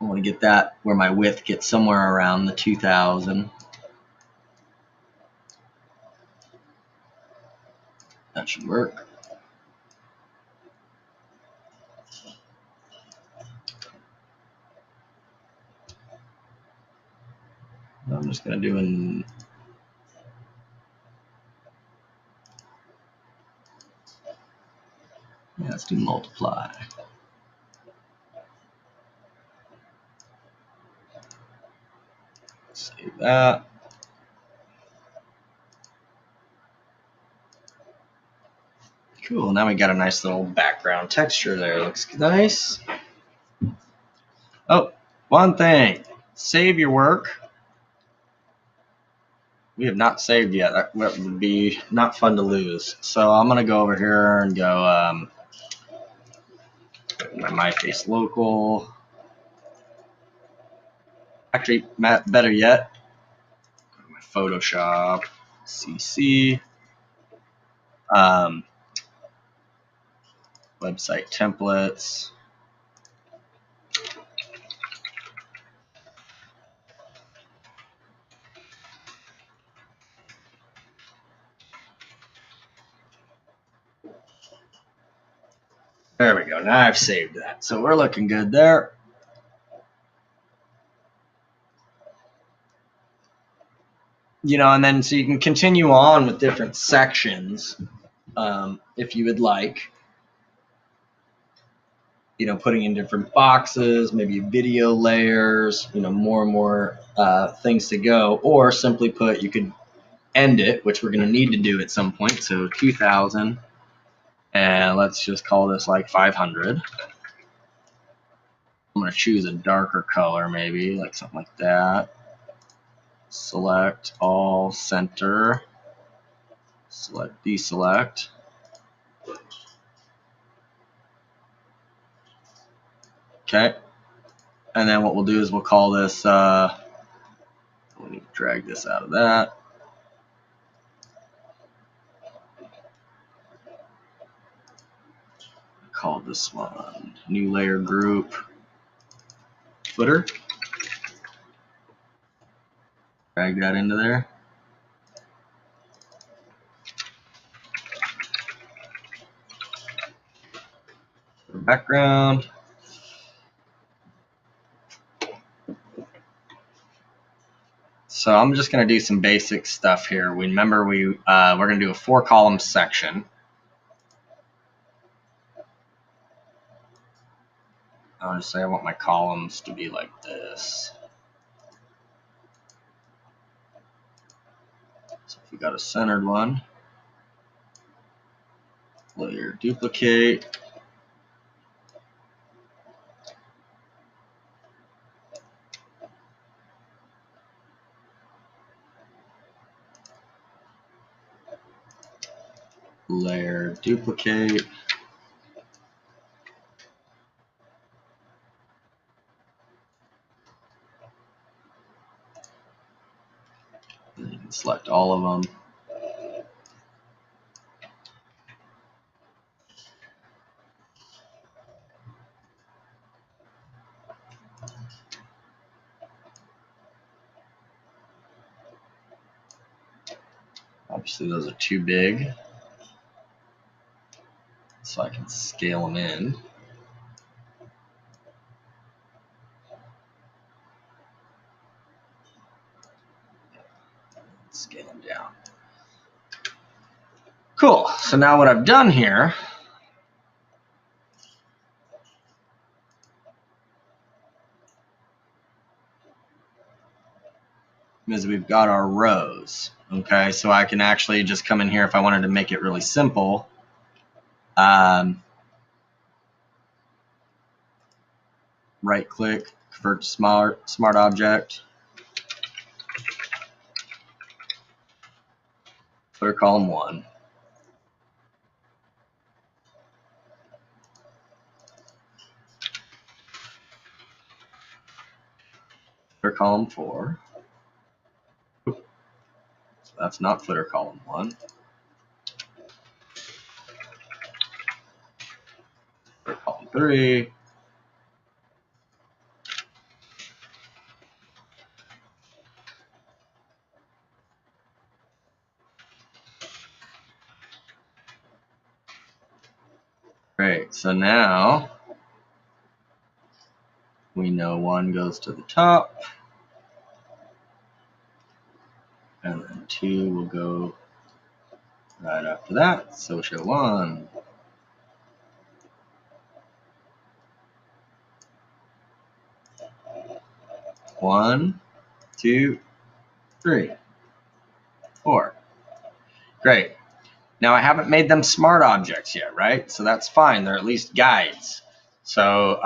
A: I want to get that where my width gets somewhere around the 2000. That should work. I'm just going to do an let's do multiply. Save that. Cool, now we got a nice little background texture there. Looks nice. Oh, one thing. Save your work. We have not saved yet. That would be not fun to lose. So I'm going to go over here and go my MyFace local. Actually, better yet, my Photoshop CC. website templates. There we go. Now I've saved that. So we're looking good there. You know, and then so you can continue on with different sections if you would like. You know, putting in different boxes, maybe video layers, you know, more and more things to go, or simply put, you could end it, which we're going to need to do at some point. So 2000, and let's just call this like 500. I'm going to choose a darker color, maybe like something like that. Select all, center, select, deselect. Okay, and then what we'll do is we'll call this, we'll need to drag this out of that. Call this one new layer group footer. Drag that into there. Background. So I'm just going to do some basic stuff here. Remember we're going to do a 4-column section. I'll just say I want my columns to be like this. So if we got a centered one, layer duplicate. Layer duplicate. And you can select all of them. Obviously those are too big, so I can scale them in. Scale them down. Cool. So now what I've done here is we've got our rows. Okay, so I can actually just come in here if I wanted to make it really simple. Right click, convert to smart object. Footer column 1. Footer column 4. So that's not footer column 1. Footer column 3. Great. So now we know 1 goes to the top, and then 2 will go right after that. So we'll show 1. 1, 2, 3, 4. Great. Now I haven't made them smart objects yet, right? So that's fine. They're at least guides. So,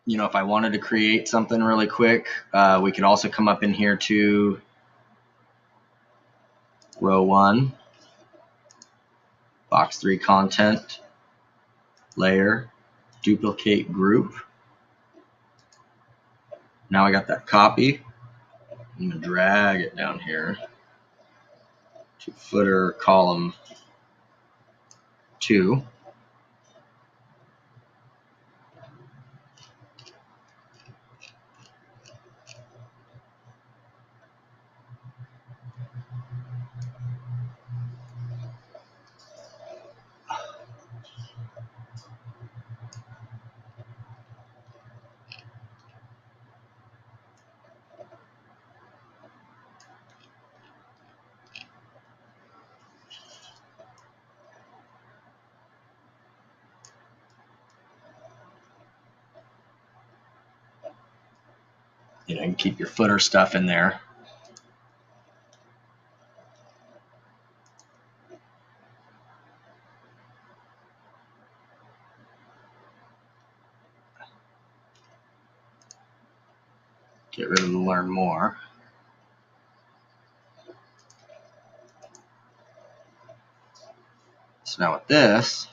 A: you know, if I wanted to create something really quick, we could also come up in here to row 1, box 3 content, layer, duplicate group. Now I got that copy. I'm going to drag it down here to footer column 2. You know, you can keep your footer stuff in there. Get rid of the learn more. So now with this,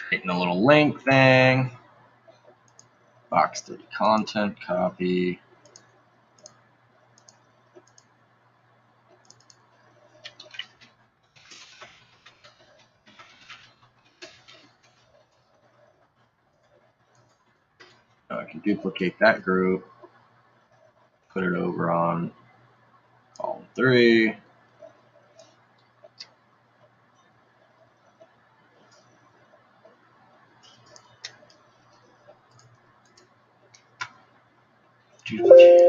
A: creating a little link thing. Box 30 content, copy. I can duplicate that group, put it over on column 3. Duplicate.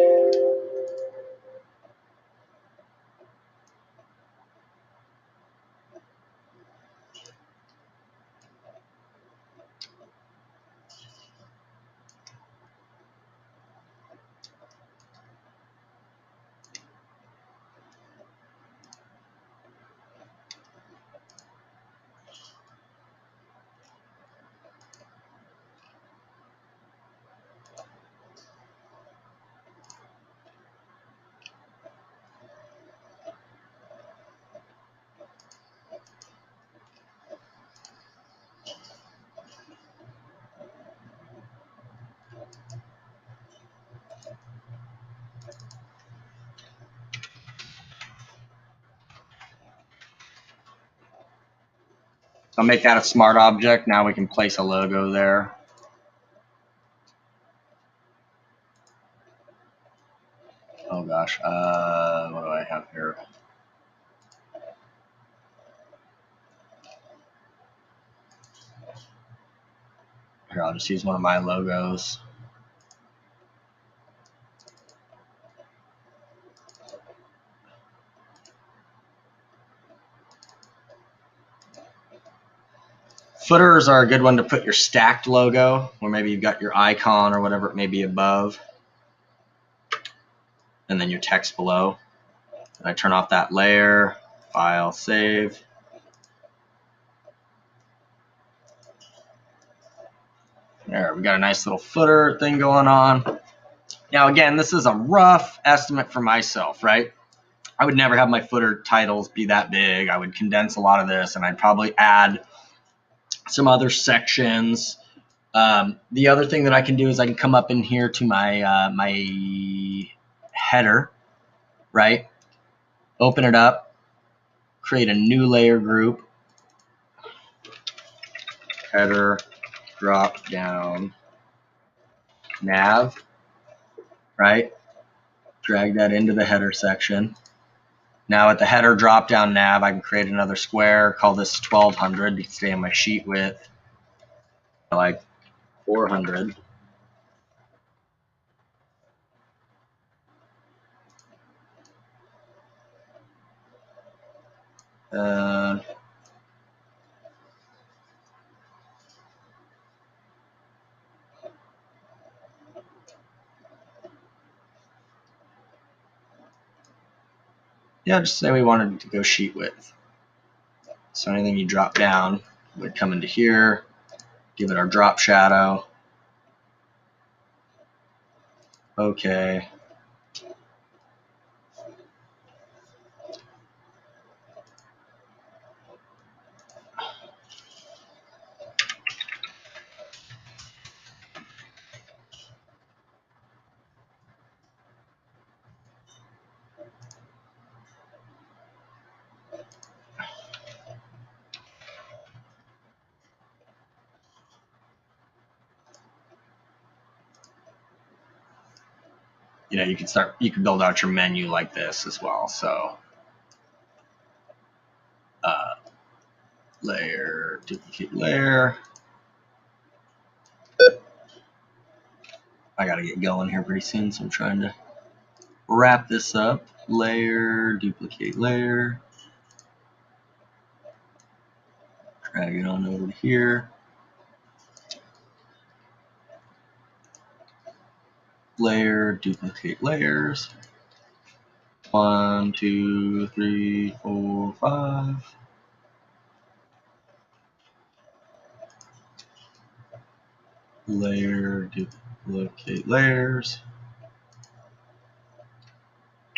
A: I'll make that a smart object. Now we can place a logo there. Oh gosh, what do I have here? Here, I'll just use one of my logos. Footers are a good one to put your stacked logo, or maybe you've got your icon or whatever it may be above, and then your text below. And I turn off that layer, file, save. There, we got a nice little footer thing going on. Now again, this is a rough estimate for myself, right? I would never have my footer titles be that big. I would condense a lot of this, and I'd probably add some other sections. The other thing that I can do is I can come up in here to my my header, right? Open it up, create a new layer group, header, drop down, nav, right? Drag that into the header section. Now at the header drop down nav, I can create another square, call this 1200 to stay on my sheet width, like 400. Yeah, just say we wanted to go sheet width. So anything you drop down would come into here, give it our drop shadow. Okay. You know, you can build out your menu like this as well. So layer, duplicate layer. I gotta get going here pretty soon, so I'm trying to wrap this up. Layer, duplicate layer. Drag it on over to here. Layer, duplicate layers. 1, 2, 3, 4, 5. Layer, duplicate layers.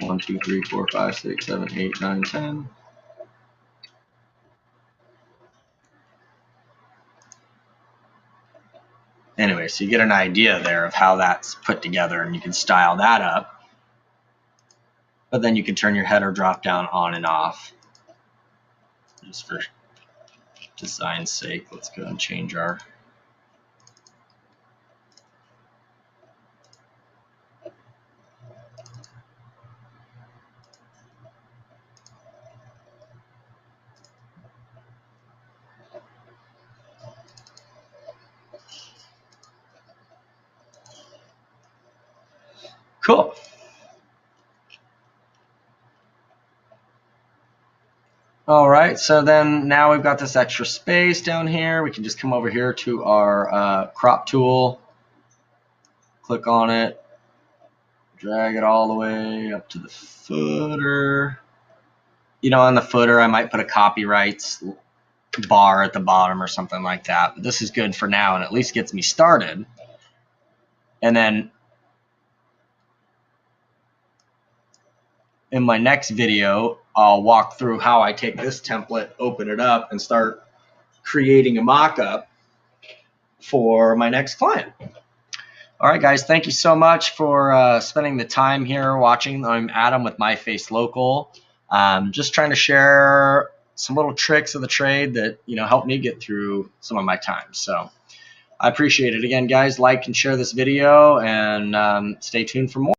A: 1, 2, 3, 4, 5, 6, 7, 8, 9, 10. Anyway, so you get an idea there of how that's put together, and you can style that up. But then you can turn your header drop down on and off. Just for design's sake, let's go and change our cool. All right, so then now we've got this extra space down here. We can just come over here to our crop tool, click on it, drag it all the way up to the footer. You know, on the footer, I might put a copyrights bar at the bottom or something like that. But this is good for now, and at least gets me started. And then in my next video, I'll walk through how I take this template, open it up, and start creating a mock-up for my next client. All right, guys, thank you so much for spending the time here watching. I'm Adam with MyFace Local. Just trying to share some little tricks of the trade that, you know, help me get through some of my time. So I appreciate it. Again, guys, like and share this video, and stay tuned for more.